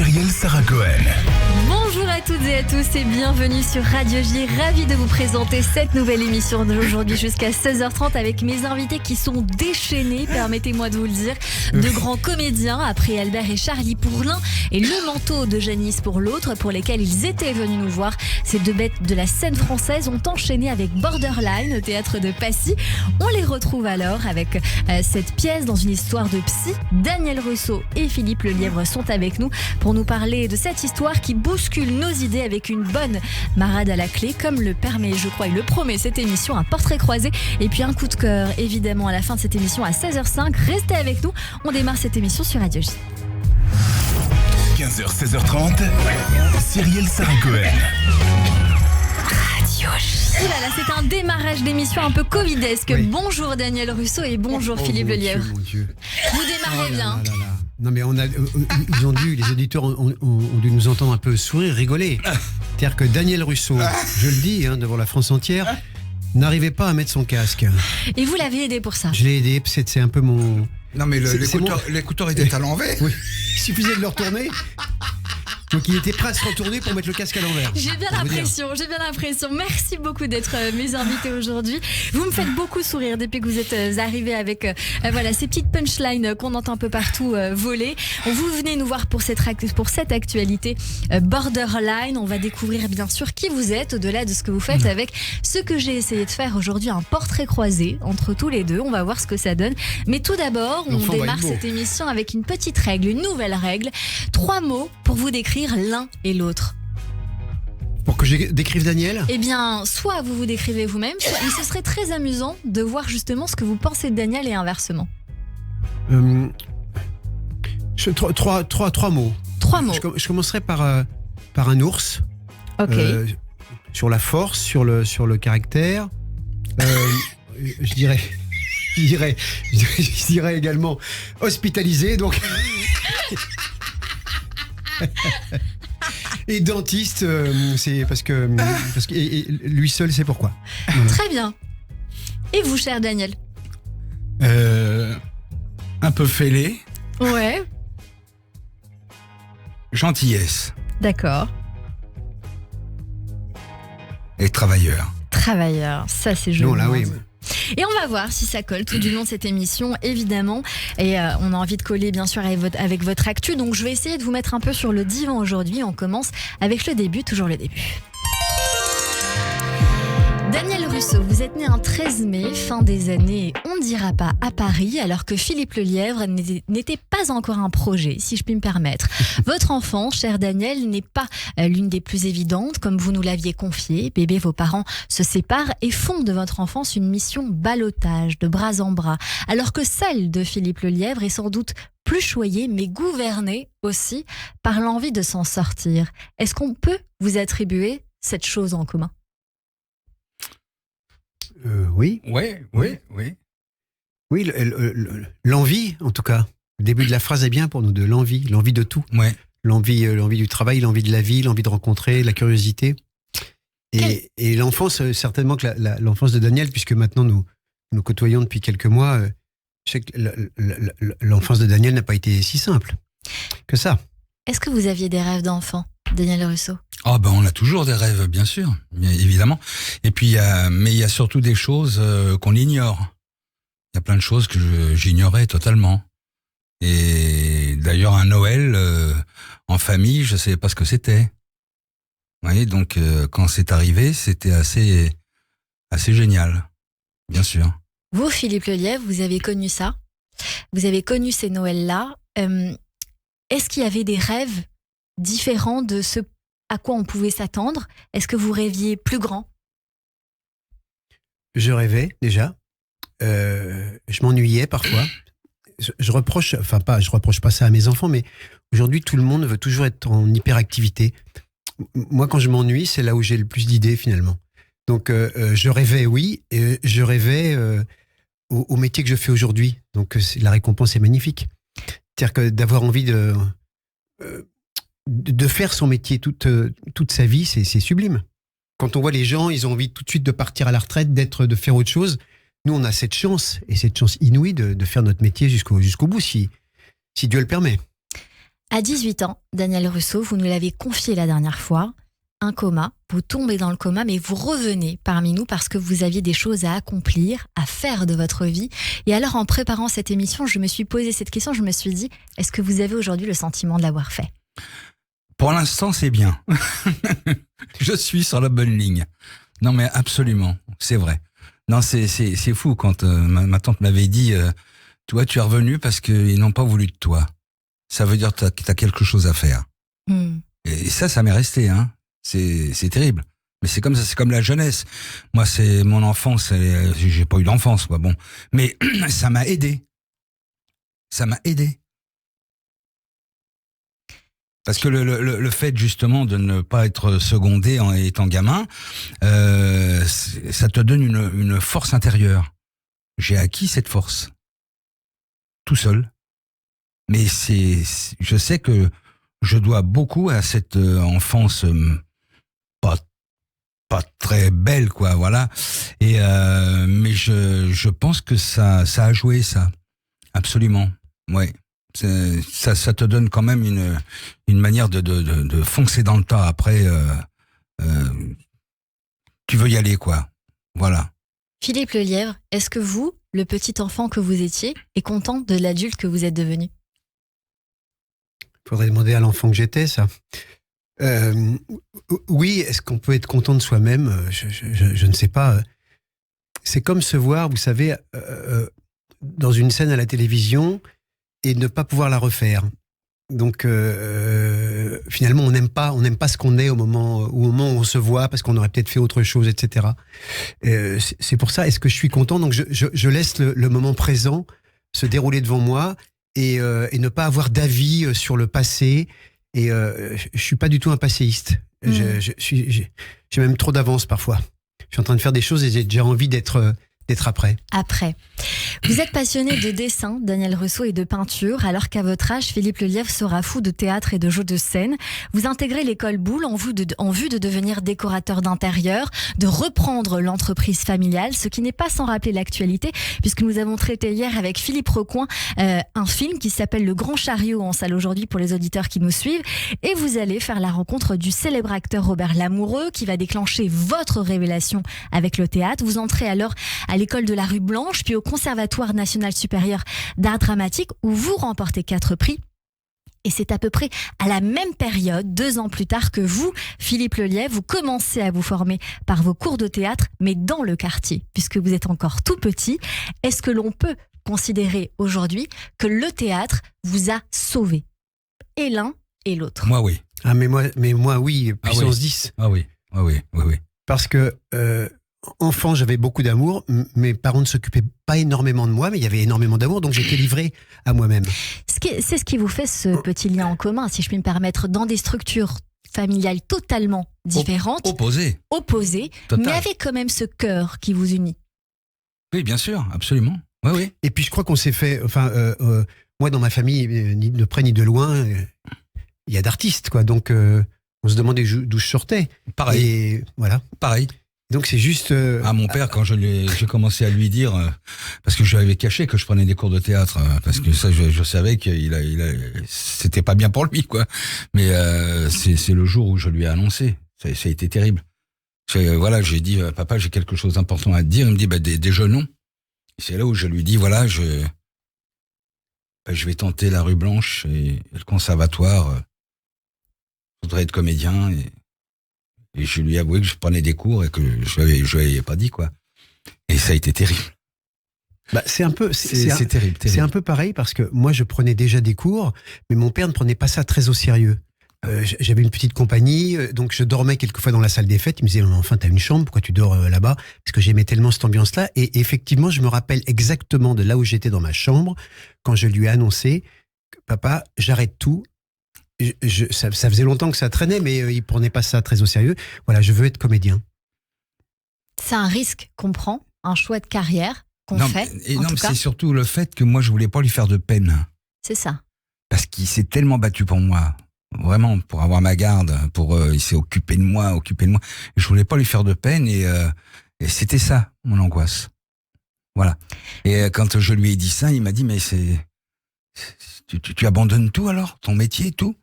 Cyrielle Sarah Cohen. Bonjour à toutes et à tous et bienvenue sur Radio J. Ravi de vous présenter cette nouvelle émission d'aujourd'hui jusqu'à 16h30 avec mes invités qui sont déchaînés, permettez-moi de vous le dire, de grands comédiens après Albert et Charlie pour l'un et Le Manteau de Janice pour l'autre, pour lesquels ils étaient venus nous voir. Ces deux bêtes de la scène française ont enchaîné avec Borderline au théâtre de Passy. On les retrouve alors avec cette pièce dans une histoire de psy. Daniel Russo et Philippe Lelièvre sont avec nous pour nous parler de cette histoire qui bouscule nos idées avec une bonne marade à la clé, comme le permet, je crois, et le promet cette émission, un portrait croisé et puis un coup de cœur évidemment à la fin de cette émission à 16h05. Restez avec nous, on démarre cette émission sur Radio J. 15h, 16h30, Cyrielle Sarah Cohen. Radio J. Oh là là, c'est un démarrage d'émission un peu covidesque. Oui. Bonjour Daniel Russo et bonjour Philippe Lelièvre. Mon Dieu. Vous démarrez bien. Non mais les auditeurs ont dû nous entendre un peu sourire, rigoler. C'est-à-dire que Daniel Russo, je le dis devant la France entière, n'arrivait pas à mettre son casque. Et vous l'avez aidé pour ça. Je l'ai aidé, c'est un peu mon... Non mais C'est l'écouteur était à l'envers. Oui. Il suffisait de le retourner. Donc il était prêt à se retourner pour mettre le casque à l'envers. J'ai bien l'impression. Merci beaucoup d'être mes invités aujourd'hui. Vous me faites beaucoup sourire depuis que vous êtes arrivés avec ces petites punchlines qu'on entend un peu partout voler. Vous venez nous voir pour cette actualité Borderline. On va découvrir bien sûr qui vous êtes au-delà de ce que vous faites avec ce que j'ai essayé de faire aujourd'hui, un portrait croisé entre tous les deux. On va voir ce que ça donne. Mais tout d'abord, on démarre cette émission avec une petite règle, une nouvelle règle. 3 mots pour vous décrire l'un et l'autre. Pour que je décrive Daniel ? Eh bien, soit vous vous décrivez vous-même, mais ce serait très amusant de voir justement ce que vous pensez de Daniel et inversement. Trois mots. 3 mots. Je commencerai par un ours. Ok. Sur la force, sur le caractère. Je dirais également hospitalisé, donc. Et dentiste, c'est parce que et lui seul sait pourquoi. Voilà. Très bien. Et vous, cher Daniel ? Un peu fêlé, Ouais. gentillesse D'accord. et travailleur. Travailleur, ça c'est joli. Non, là oui. Et on va voir si ça colle tout du long de cette émission, évidemment. Et on a envie de coller, bien sûr, avec votre actu. Donc, je vais essayer de vous mettre un peu sur le divan aujourd'hui. On commence avec le début, toujours le début. Daniel Russo, vous êtes né un 13 mai, fin des années, on ne dira pas à Paris, alors que Philippe Lelièvre n'était pas encore un projet, si je puis me permettre. Votre enfant, cher Daniel, n'est pas l'une des plus évidentes, comme vous nous l'aviez confié. Bébé, vos parents se séparent et font de votre enfance une mission ballottage, de bras en bras, alors que celle de Philippe Lelièvre est sans doute plus choyée, mais gouvernée aussi par l'envie de s'en sortir. Est-ce qu'on peut vous attribuer cette chose en commun ? Oui. Oui. Oui, l'envie, en tout cas. Le début de la phrase est bien pour nous deux. L'envie de tout. Ouais. L'envie du travail, l'envie de la vie, l'envie de rencontrer, la curiosité. Et l'enfance, certainement que l'enfance de Daniel, puisque maintenant nous côtoyons depuis quelques mois, je sais que l'enfance de Daniel n'a pas été si simple que ça. Est-ce que vous aviez des rêves d'enfant, Daniel Russo ? Ah ben on a toujours des rêves, bien sûr, bien évidemment. Et puis il y a surtout des choses qu'on ignore. Il y a plein de choses que j'ignorais totalement. Et d'ailleurs un Noël en famille, je savais pas ce que c'était. Vous voyez, donc quand c'est arrivé, c'était assez génial, bien sûr. Vous, Philippe Lelièvre, vous avez connu ça. Vous avez connu ces Noëls-là. Est-ce qu'il y avait des rêves différents de ce à quoi on pouvait s'attendre ? Est-ce que vous rêviez plus grand ? Je rêvais déjà. Je m'ennuyais parfois. Je reproche pas ça à mes enfants, mais aujourd'hui, tout le monde veut toujours être en hyperactivité. Moi, quand je m'ennuie, c'est là où j'ai le plus d'idées, finalement. Donc, je rêvais, oui, et je rêvais au métier que je fais aujourd'hui. Donc, la récompense est magnifique. C'est-à-dire que d'avoir envie de faire son métier toute sa vie, c'est sublime. Quand on voit les gens, ils ont envie tout de suite de partir à la retraite, de faire autre chose. Nous, on a cette chance, et cette chance inouïe de faire notre métier jusqu'au bout, si Dieu le permet. À 18 ans, Daniel Russo, vous nous l'avez confié la dernière fois, un coma, vous tombez dans le coma, mais vous revenez parmi nous parce que vous aviez des choses à accomplir, à faire de votre vie. Et alors, en préparant cette émission, je me suis posé cette question, je me suis dit, est-ce que vous avez aujourd'hui le sentiment de l'avoir fait ? Pour l'instant, c'est bien. Je suis sur la bonne ligne. Non, mais absolument, c'est vrai. Non, c'est fou quand ma tante m'avait dit, toi, tu es revenu parce qu'ils n'ont pas voulu de toi. Ça veut dire que tu as quelque chose à faire. Et ça m'est resté, hein. C'est terrible. Mais c'est comme ça, c'est comme la jeunesse. Moi, c'est mon enfance, j'ai pas eu d'enfance, quoi. Bon. Mais ça m'a aidé. Ça m'a aidé. Parce que le fait, justement, de ne pas être secondé en étant gamin, ça te donne une force intérieure. J'ai acquis cette force. Tout seul. Mais je sais que je dois beaucoup à cette enfance pas très belle, quoi, voilà. Et mais je pense que ça a joué, ça, absolument, ouais. Ça te donne quand même une manière de foncer dans le tas. Après, tu veux y aller, quoi, voilà. Philippe Lelièvre, est-ce que vous, le petit enfant que vous étiez, est content de l'adulte que vous êtes devenu ? Faudrait demander à l'enfant que j'étais, ça. Oui, est-ce qu'on peut être content de soi-même ? Je ne sais pas. C'est comme se voir, vous savez, dans une scène à la télévision et ne pas pouvoir la refaire. Donc, finalement, on n'aime pas ce qu'on est au moment où on se voit parce qu'on aurait peut-être fait autre chose, etc. C'est pour ça, est-ce que je suis content ? Donc, je laisse le moment présent se dérouler devant moi et ne pas avoir d'avis sur le passé. Et je suis pas du tout un passéiste. J'ai même trop d'avance parfois. Je suis en train de faire des choses et j'ai déjà envie d'être après. Après. Vous êtes passionné de dessin, Daniel Russo, et de peinture, alors qu'à votre âge, Philippe Lelièvre sera fou de théâtre et de jeux de scène. Vous intégrez l'école Boulle en vue de devenir décorateur d'intérieur, de reprendre l'entreprise familiale, ce qui n'est pas sans rappeler l'actualité, puisque nous avons traité hier avec Philippe Recoin un film qui s'appelle Le Grand Chariot, en salle aujourd'hui pour les auditeurs qui nous suivent, et vous allez faire la rencontre du célèbre acteur Robert Lamoureux, qui va déclencher votre révélation avec le théâtre. Vous entrez alors à l'école de la rue Blanche, puis au Conservatoire national supérieur d'art dramatique, où vous remportez 4 prix. Et c'est à peu près à la même période, 2 ans plus tard, que vous, Philippe Lelièvre, vous commencez à vous former par vos cours de théâtre, mais dans le quartier, puisque vous êtes encore tout petit. Est-ce que l'on peut considérer aujourd'hui que le théâtre vous a sauvé ? Et l'un et l'autre. Moi, oui. Ah, mais moi, oui, puissance 10. Ah oui. Parce que enfant, j'avais beaucoup d'amour. Mes parents ne s'occupaient pas énormément de moi, mais il y avait énormément d'amour, donc j'étais livré à moi-même. C'est ce qui vous fait ce petit lien en commun, si je puis me permettre, dans des structures familiales totalement différentes, opposées, Total. mais avec quand même ce cœur qui vous unit. Oui, bien sûr, absolument. Oui. Et puis je crois qu'on s'est fait. Moi, dans ma famille, ni de près ni de loin, il y a d'artistes, quoi. Donc, on se demandait d'où je sortais. Pareil. Et voilà. Pareil. Donc c'est juste... mon père, quand j'ai commencé à lui dire, parce que je lui avais caché que je prenais des cours de théâtre, parce que ça, je savais c'était pas bien pour lui, quoi. Mais c'est le jour où je lui ai annoncé. Ça a été terrible. J'ai dit, papa, j'ai quelque chose d'important à te dire. Il me dit, déjà non. Et c'est là où je lui dis, voilà, je vais tenter la rue Blanche et le conservatoire. Je voudrais être comédien et je lui ai avoué que je prenais des cours et que je lui avais pas dit, quoi. Et ça a été terrible. C'est un peu, c'est terrible. C'est un peu pareil parce que moi je prenais déjà des cours, mais mon père ne prenait pas ça très au sérieux. J'avais une petite compagnie, donc je dormais quelquefois dans la salle des fêtes. Il me disait, enfin, t'as une chambre, pourquoi tu dors là-bas ? Parce que j'aimais tellement cette ambiance-là. Et effectivement, je me rappelle exactement de là où j'étais dans ma chambre quand je lui ai annoncé, papa, j'arrête tout. Ça faisait longtemps que ça traînait, mais il prenait pas ça très au sérieux. Voilà, je veux être comédien. C'est un risque qu'on prend, un choix de carrière qu'on fait. Mais c'est surtout le fait que moi, je voulais pas lui faire de peine. C'est ça. Parce qu'il s'est tellement battu pour moi. Vraiment, pour avoir ma garde, il s'est occupé de moi. Je voulais pas lui faire de peine et c'était ça, mon angoisse. Voilà. Et quand je lui ai dit ça, il m'a dit, mais tu abandonnes tout alors, ton métier et tout?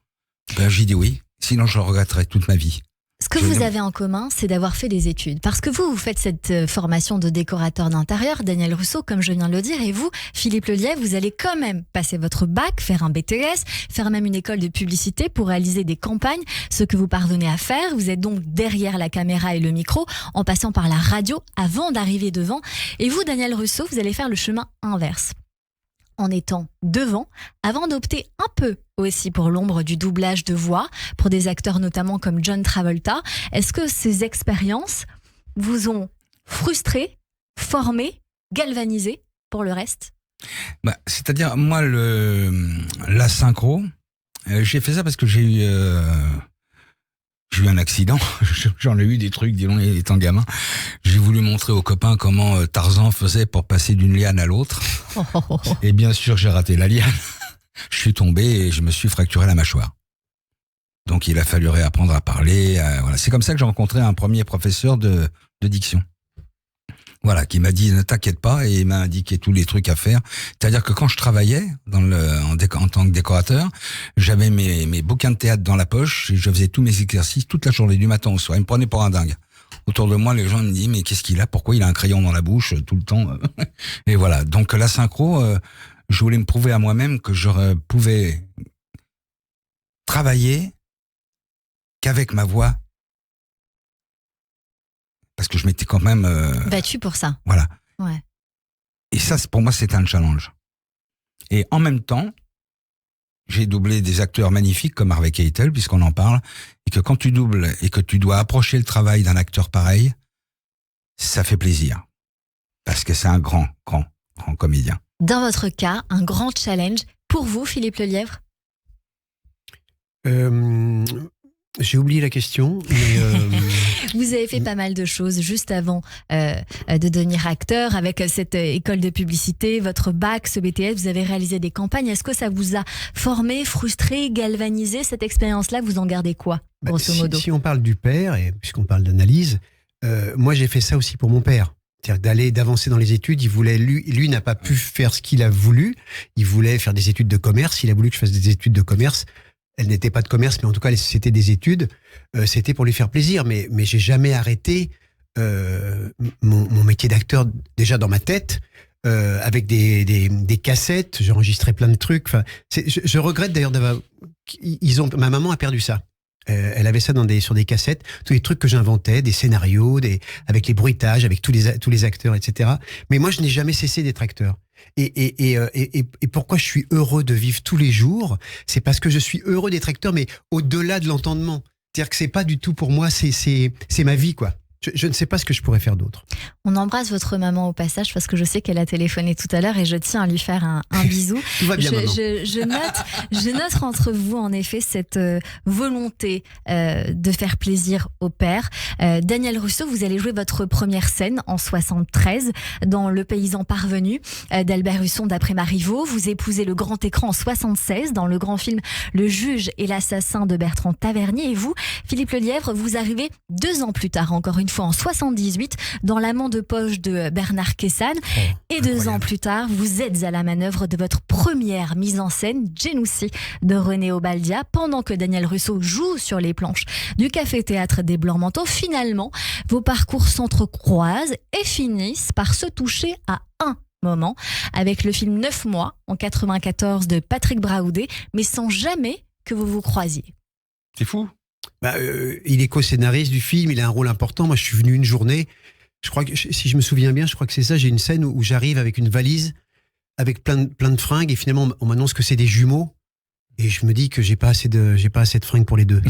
Ben, j'ai dit oui, sinon je le regretterai toute ma vie. Ce que vous avez en commun, c'est d'avoir fait des études. Parce que vous faites cette formation de décorateur d'intérieur, Daniel Rousseau, comme je viens de le dire, et vous, Philippe Lelièvre, vous allez quand même passer votre bac, faire un BTS, faire même une école de publicité pour réaliser des campagnes, ce que vous parvenez à faire. Vous êtes donc derrière la caméra et le micro, en passant par la radio, avant d'arriver devant. Et vous, Daniel Rousseau, vous allez faire le chemin inverse, en étant devant, avant d'opter un peu aussi pour l'ombre du doublage de voix, pour des acteurs notamment comme John Travolta. Est-ce que ces expériences vous ont frustré, formé, galvanisé pour le reste? C'est-à-dire, moi, la synchro, j'ai fait ça parce que j'ai eu un accident. J'en ai eu des trucs, disons, étant gamin. J'ai voulu montrer aux copains comment Tarzan faisait pour passer d'une liane à l'autre. Et bien sûr, j'ai raté la liane. Je suis tombé et je me suis fracturé la mâchoire. Donc, il a fallu réapprendre à parler. Voilà. C'est comme ça que j'ai rencontré un premier professeur de diction. Voilà, qui m'a dit, ne t'inquiète pas, et il m'a indiqué tous les trucs à faire. C'est-à-dire que quand je travaillais en tant que décorateur, j'avais mes bouquins de théâtre dans la poche et je faisais tous mes exercices toute la journée, du matin au soir. Ils me prenaient pour un dingue. Autour de moi, les gens me disent, mais qu'est-ce qu'il a? Pourquoi il a un crayon dans la bouche tout le temps? Et voilà. Donc, la synchro, je voulais me prouver à moi-même que je pouvais travailler qu'avec ma voix. Parce que je m'étais quand même... battu pour ça. Voilà. Ouais. Et ça, pour moi, c'était un challenge. Et en même temps, j'ai doublé des acteurs magnifiques comme Harvey Keitel, puisqu'on en parle, et que quand tu doubles et que tu dois approcher le travail d'un acteur pareil, ça fait plaisir. Parce que c'est un grand comédien. Dans votre cas, un grand challenge pour vous, Philippe Lelièvre? J'ai oublié la question, mais vous avez fait pas mal de choses juste avant de devenir acteur, avec cette école de publicité, votre bac, ce BTS, vous avez réalisé des campagnes. Est-ce que ça vous a formé, frustré, galvanisé, cette expérience-là? Vous en gardez quoi, grosso modo? Si on parle du père, et puisqu'on parle d'analyse, moi j'ai fait ça aussi pour mon père. C'est-à-dire d'avancer dans les études. Il voulait, lui n'a pas pu faire ce qu'il a voulu. Il voulait faire des études de commerce. Il a voulu que je fasse des études de commerce. Elles n'étaient pas de commerce, mais en tout cas, c'était des études. C'était pour lui faire plaisir. Mais j'ai jamais arrêté mon métier d'acteur, déjà dans ma tête, avec des cassettes. J'enregistrais plein de trucs. Enfin, je regrette d'ailleurs d'avoir... Ma maman a perdu ça. Elle avait ça sur des cassettes, tous les trucs que j'inventais, des scénarios, avec les bruitages, avec tous les acteurs, etc. Mais moi, je n'ai jamais cessé d'être acteur. Et pourquoi je suis heureux de vivre tous les jours, c'est parce que je suis heureux d'être acteur, mais au-delà de l'entendement. C'est-à-dire que c'est pas du tout pour moi, c'est ma vie, quoi. Je ne sais pas ce que je pourrais faire d'autre. On embrasse votre maman au passage parce que je sais qu'elle a téléphoné tout à l'heure et je tiens à lui faire un bisou. Tout va bien, maman. Je note entre vous en effet cette volonté de faire plaisir au père. Daniel Rousseau, vous allez jouer votre première scène en 73 dans Le Paysan parvenu d'Albert Husson d'après Marivaux. Vous épousez le grand écran en 76 dans le grand film Le Juge et l'assassin de Bertrand Tavernier. Et vous, Philippe Lelièvre, vous arrivez 2 ans plus tard, encore une fois en 78, dans L'amant de poche de Bernard Kessan. Et 2 ans plus tard, vous êtes à la manœuvre de votre première mise en scène, Genoussi, de René Obaldia, pendant que Daniel Rousseau joue sur les planches du Café-Théâtre des Blancs-Manteaux. Finalement, vos parcours s'entrecroisent et finissent par se toucher à un moment, avec le film 9 mois, en 94, de Patrick Braoudé, mais sans jamais que vous vous croisiez. C'est fou. Il est co-scénariste du film, il a un rôle important. Moi, je suis venu une journée, je crois que, si je me souviens bien, je crois que c'est ça, j'ai une scène où j'arrive avec une valise, avec plein de fringues, et finalement, on m'annonce que c'est des jumeaux, et je me dis que j'ai pas assez de fringues pour les deux.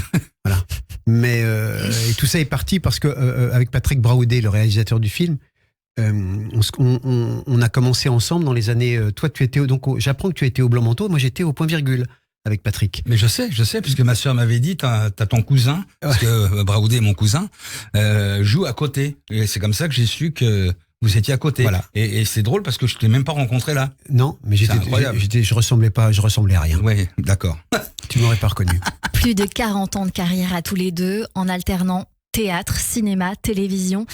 Voilà. Mais et tout ça est parti parce que avec Patrick Braoudé, le réalisateur du film, on a commencé ensemble dans les années. Toi, tu étais j'apprends que tu étais au Blanc-Manteau, moi j'étais au Point Virgule avec Patrick. Mais je sais, puisque ma sœur m'avait dit, t'as ton cousin, parce que Braoudé, mon cousin, joue à côté. Et c'est comme ça que j'ai su que vous étiez à côté. Voilà. Et c'est drôle parce que je t'ai même pas rencontré là. Non, mais je ressemblais à rien. Oui, d'accord. Tu m'aurais pas reconnu. Plus de 40 ans de carrière à tous les deux, en alternant théâtre, cinéma, télévision,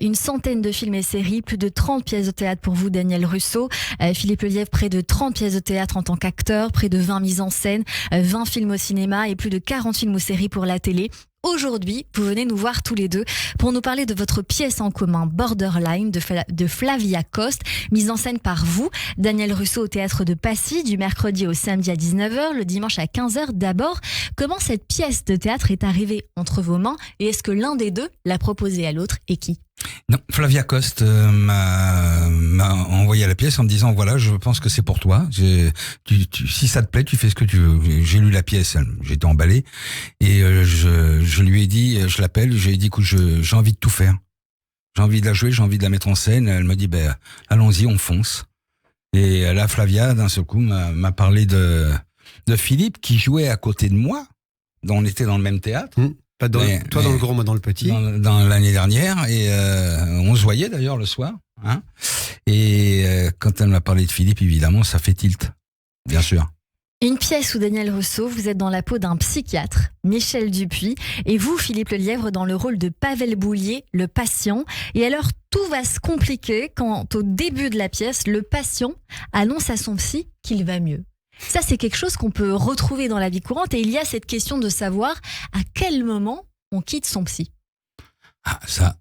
une centaine de films et séries, plus de 30 pièces de théâtre pour vous, Daniel Russo. Philippe Lelièvre, près de 30 pièces de théâtre en tant qu'acteur, près de 20 mises en scène, 20 films au cinéma et plus de 40 films ou séries pour la télé. Aujourd'hui, vous venez nous voir tous les deux pour nous parler de votre pièce en commun, Borderline, de Flavia Coste, mise en scène par vous, Daniel Russo, au Théâtre de Passy, du mercredi au samedi à 19h, le dimanche à 15h. D'abord, comment cette pièce de théâtre est arrivée entre vos mains et est-ce que l'un des deux l'a proposée à l'autre et qui ? Non, Flavia Coste m'a envoyé la pièce en me disant voilà, je pense que c'est pour toi. Si ça te plaît, tu fais ce que tu veux. J'ai lu la pièce, j'étais emballé et je lui ai dit, je l'appelle, je lui ai dit écoute, j'ai envie de tout faire. J'ai envie de la jouer, j'ai envie de la mettre en scène. Elle me dit allons-y, on fonce. Et là, Flavia, d'un seul coup, m'a parlé de Philippe qui jouait à côté de moi. On était dans le même théâtre. Pas dans, toi dans le grand, moi dans le petit. Dans l'année dernière, et on se voyait d'ailleurs le soir. Hein, et quand elle m'a parlé de Philippe, évidemment, ça fait tilt, bien sûr. Une pièce où Daniel Russo, vous êtes dans la peau d'un psychiatre, Michel Dupuis, et vous, Philippe Lelièvre, dans le rôle de Pavel Boulier, le patient. Et alors, tout va se compliquer quand, au début de la pièce, le patient annonce à son psy qu'il va mieux. Ça, c'est quelque chose qu'on peut retrouver dans la vie courante et il y a cette question de savoir à quel moment on quitte son psy. Ah, ça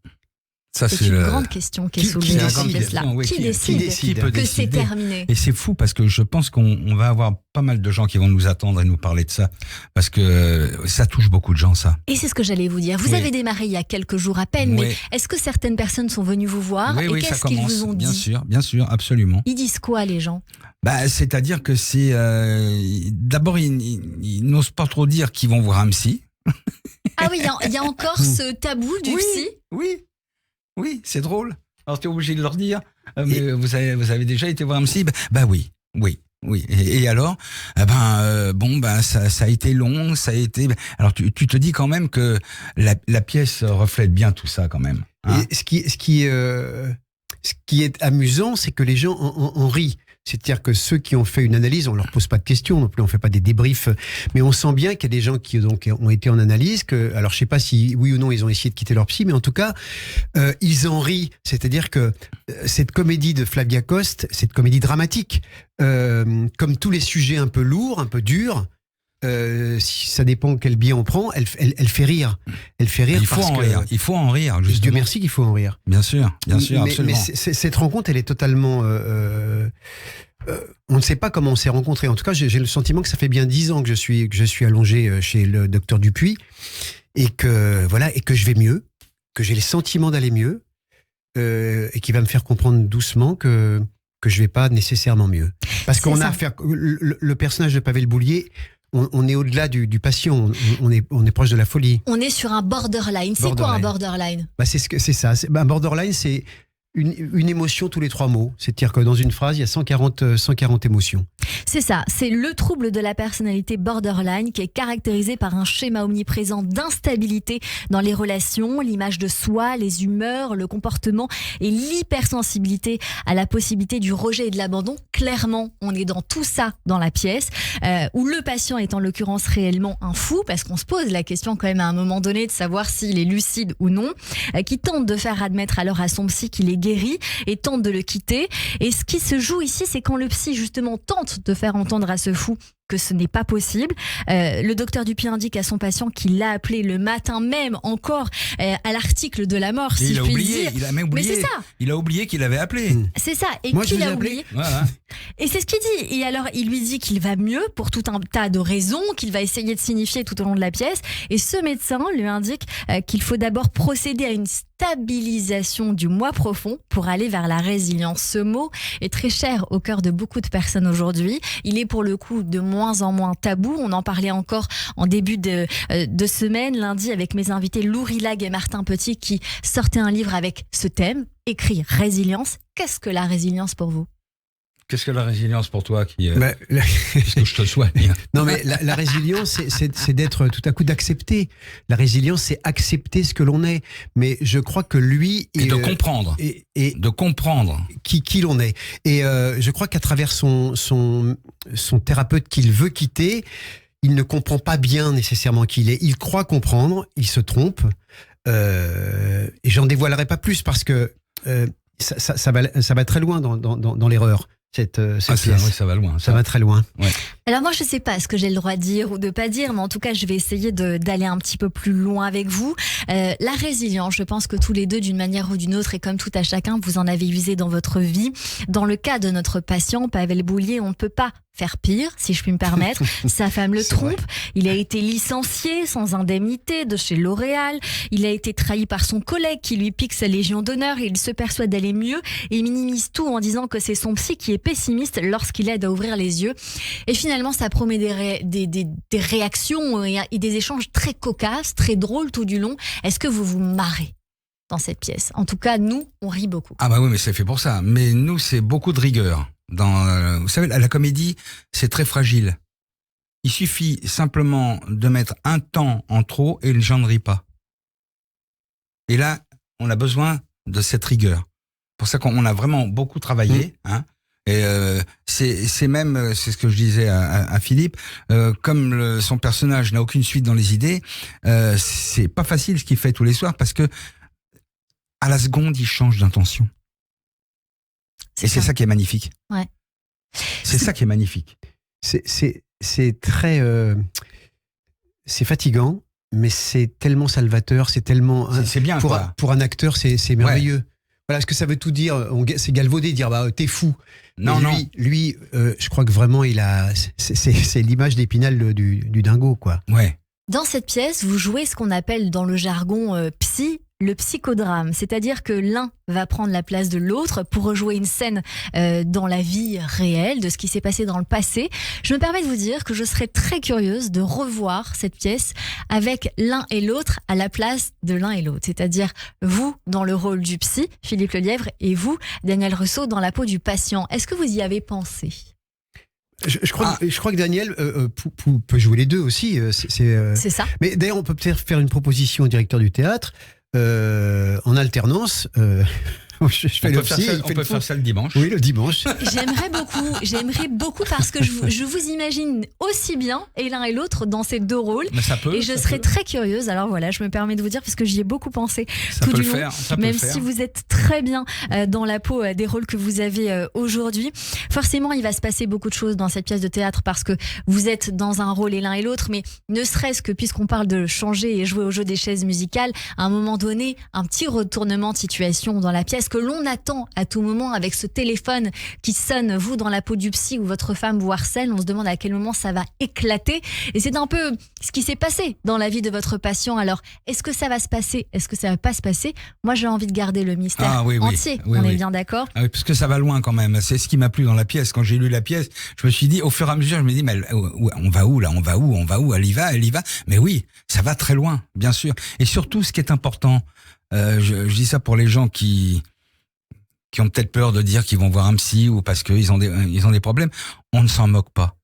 c'est une grande question qui est soulevée dans cette pièce-là. Qui décide que c'est terminé ? Et c'est fou parce que je pense qu'on va avoir pas mal de gens qui vont nous attendre et nous parler de ça parce que ça touche beaucoup de gens, ça. Et c'est ce que j'allais vous dire. Vous avez démarré il y a quelques jours à peine, mais est-ce que certaines personnes sont venues vous voir et qu'est-ce qu'ils vous ont dit ? Bien sûr, absolument. Ils disent quoi, les gens ? C'est-à-dire que c'est... d'abord, ils n'osent pas trop dire qu'ils vont voir un psy. Ah oui, il y a encore ce tabou du psy ? Oui, c'est drôle. Alors, tu es obligé de leur dire, mais vous avez déjà été voir un psy ? Oui. Et alors, ça a été long, ça a été... Alors, tu te dis quand même que la pièce reflète bien tout ça quand même. Hein ? Et ce qui est amusant, c'est que les gens en rient. C'est-à-dire que ceux qui ont fait une analyse, on leur pose pas de questions non plus, on fait pas des débriefs, mais on sent bien qu'il y a des gens qui donc ont été en analyse. Alors je sais pas si oui ou non ils ont essayé de quitter leur psy, mais en tout cas ils en rient. C'est-à-dire que cette comédie de Flavia Coste, cette comédie dramatique, comme tous les sujets un peu lourds, un peu durs. Si ça dépend quel biais on prend, elle fait rire. Elle fait rire. Il faut en rire. Justement. Dieu merci qu'il faut en rire. Bien sûr, absolument. Mais cette rencontre, elle est totalement. On ne sait pas comment on s'est rencontrés. En tout cas, j'ai le sentiment que ça fait bien 10 ans que je suis allongé chez le docteur Dupuis et que je vais mieux, que j'ai le sentiment d'aller mieux et qui va me faire comprendre doucement que je vais pas nécessairement mieux. Parce qu'on a affaire le personnage de Pavel Boulier. On est au-delà du patient, on est proche de la folie. On est sur un borderline. C'est quoi un borderline ? C'est ça. Un borderline, c'est une émotion tous les 3 mots. C'est-à-dire que dans une phrase, il y a 140 émotions. C'est ça, c'est le trouble de la personnalité borderline qui est caractérisé par un schéma omniprésent d'instabilité dans les relations, l'image de soi, les humeurs, le comportement et l'hypersensibilité à la possibilité du rejet et de l'abandon. Clairement, on est dans tout ça dans la pièce, où le patient est en l'occurrence réellement un fou, parce qu'on se pose la question quand même à un moment donné de savoir s'il est lucide ou non, qui tente de faire admettre alors à son psy qu'il est guéri et tente de le quitter. Et ce qui se joue ici, c'est quand le psy justement tente de faire entendre à ce fou que ce n'est pas possible. Le docteur Dupuis indique à son patient qu'il l'a appelé le matin même encore à l'article de la mort, si je puis dire. Il a même oublié. Mais c'est ça. Il a oublié qu'il avait appelé. C'est ça. Et moi, qu'il a oublié. Voilà. Et c'est ce qu'il dit. Et alors, il lui dit qu'il va mieux pour tout un tas de raisons, qu'il va essayer de signifier tout au long de la pièce. Et ce médecin lui indique qu'il faut d'abord procéder à une stabilisation du moi profond pour aller vers la résilience. Ce mot est très cher au cœur de beaucoup de personnes aujourd'hui. Il est pour le coup de moins en moins tabou. On en parlait encore en début de semaine, lundi, avec mes invités Lou Rillag et Martin Petit qui sortaient un livre avec ce thème, écrit Résilience. Qu'est-ce que la résilience pour vous ? Qu'est-ce que la résilience pour toi Qu'est-ce que je te souhaite. Non, mais la résilience, c'est d'être tout à coup d'accepter. La résilience, c'est accepter ce que l'on est. Mais je crois que lui... Et de comprendre. Et de comprendre. Qui l'on est. Et je crois qu'à travers son thérapeute qu'il veut quitter, il ne comprend pas bien nécessairement qui il est. Il croit comprendre, il se trompe. Et j'en dévoilerai pas plus parce que ça va très loin dans l'erreur. Cette pièce. Oui, ça va loin. Ça va très loin. Ouais. Alors moi, je sais pas ce que j'ai le droit de dire ou de pas dire, mais en tout cas, je vais essayer d'aller un petit peu plus loin avec vous. La résilience, je pense que tous les deux, d'une manière ou d'une autre, et comme tout à chacun, vous en avez usé dans votre vie. Dans le cas de notre patient, Pavel Boulier, on ne peut pas faire pire, si je puis me permettre. Sa femme le trompe. Vrai. Il a été licencié sans indemnité de chez L'Oréal. Il a été trahi par son collègue qui lui pique sa Légion d'honneur et il se persuade d'aller mieux et minimise tout en disant que c'est son psy qui est pessimiste lorsqu'il aide à ouvrir les yeux. Et finalement, ça promet des réactions et des échanges très cocasses, très drôles tout du long. Est-ce que vous vous marrez dans cette pièce? En tout cas, nous, on rit beaucoup. Ah bah oui, mais c'est fait pour ça. Mais nous, c'est beaucoup de rigueur. Vous savez, la comédie, c'est très fragile. Il suffit simplement de mettre un temps en trop et les gens ne rient pas. Et là, on a besoin de cette rigueur. C'est pour ça qu'on a vraiment beaucoup travaillé. Hein. Et c'est même, c'est ce que je disais à Philippe, comme son personnage n'a aucune suite dans les idées, c'est pas facile ce qu'il fait tous les soirs parce que à la seconde, il change d'intention. Et c'est ça qui est magnifique. Ouais. C'est ça qui est magnifique. C'est très... c'est fatigant, mais c'est tellement salvateur, c'est tellement... C'est bien, quoi. Pour un acteur, c'est merveilleux. Ouais. Voilà, ce que ça veut tout dire, c'est galvaudé, dire bah, t'es fou. Non, lui, je crois que vraiment, c'est l'image d'Épinal du dingo, quoi. Ouais. Dans cette pièce, vous jouez ce qu'on appelle dans le jargon psy, le psychodrame, c'est-à-dire que l'un va prendre la place de l'autre pour rejouer une scène dans la vie réelle, de ce qui s'est passé dans le passé. Je me permets de vous dire que je serais très curieuse de revoir cette pièce avec l'un et l'autre à la place de l'un et l'autre, c'est-à-dire vous dans le rôle du psy, Philippe Lelièvre, et vous, Daniel Russo, dans la peau du patient. Est-ce que vous y avez pensé ? Je crois que Daniel peut jouer les deux aussi. C'est ça. Mais d'ailleurs, on peut peut-être faire une proposition au directeur du théâtre. En alternance, je fais le psy. On peut faire ça le dimanche. Oui, le dimanche. J'aimerais beaucoup parce que je vous imagine aussi bien et l'un et l'autre dans ces deux rôles. Mais ça peut. Et je serais très curieuse. Alors voilà, je me permets de vous dire parce que j'y ai beaucoup pensé ça tout peut du le long. faire, ça même peut le si faire. vous êtes très bien dans la peau des rôles que vous avez aujourd'hui, forcément il va se passer beaucoup de choses dans cette pièce de théâtre parce que vous êtes dans un rôle et l'un et l'autre. Mais ne serait-ce que puisqu'on parle de changer et jouer au jeu des chaises musicales, à un moment donné, un petit retournement de situation dans la pièce que l'on attend à tout moment avec ce téléphone qui sonne, vous dans la peau du psy ou votre femme vous harcèle, on se demande à quel moment ça va éclater et c'est un peu ce qui s'est passé dans la vie de votre patient. Alors est-ce que ça va se passer, est-ce que ça va pas se passer? Moi j'ai envie de garder le mystère entier, on est bien d'accord? Ah oui, parce que ça va loin quand même, c'est ce qui m'a plu dans la pièce. Quand j'ai lu la pièce, je me suis dit, au fur et à mesure, je me dis, mais on va où là, on va où, elle y va, mais oui, ça va très loin, bien sûr. Et surtout, ce qui est important, je dis ça pour les gens qui ont peut-être peur de dire qu'ils vont voir un psy ou parce qu'ils ont des problèmes. On ne s'en moque pas.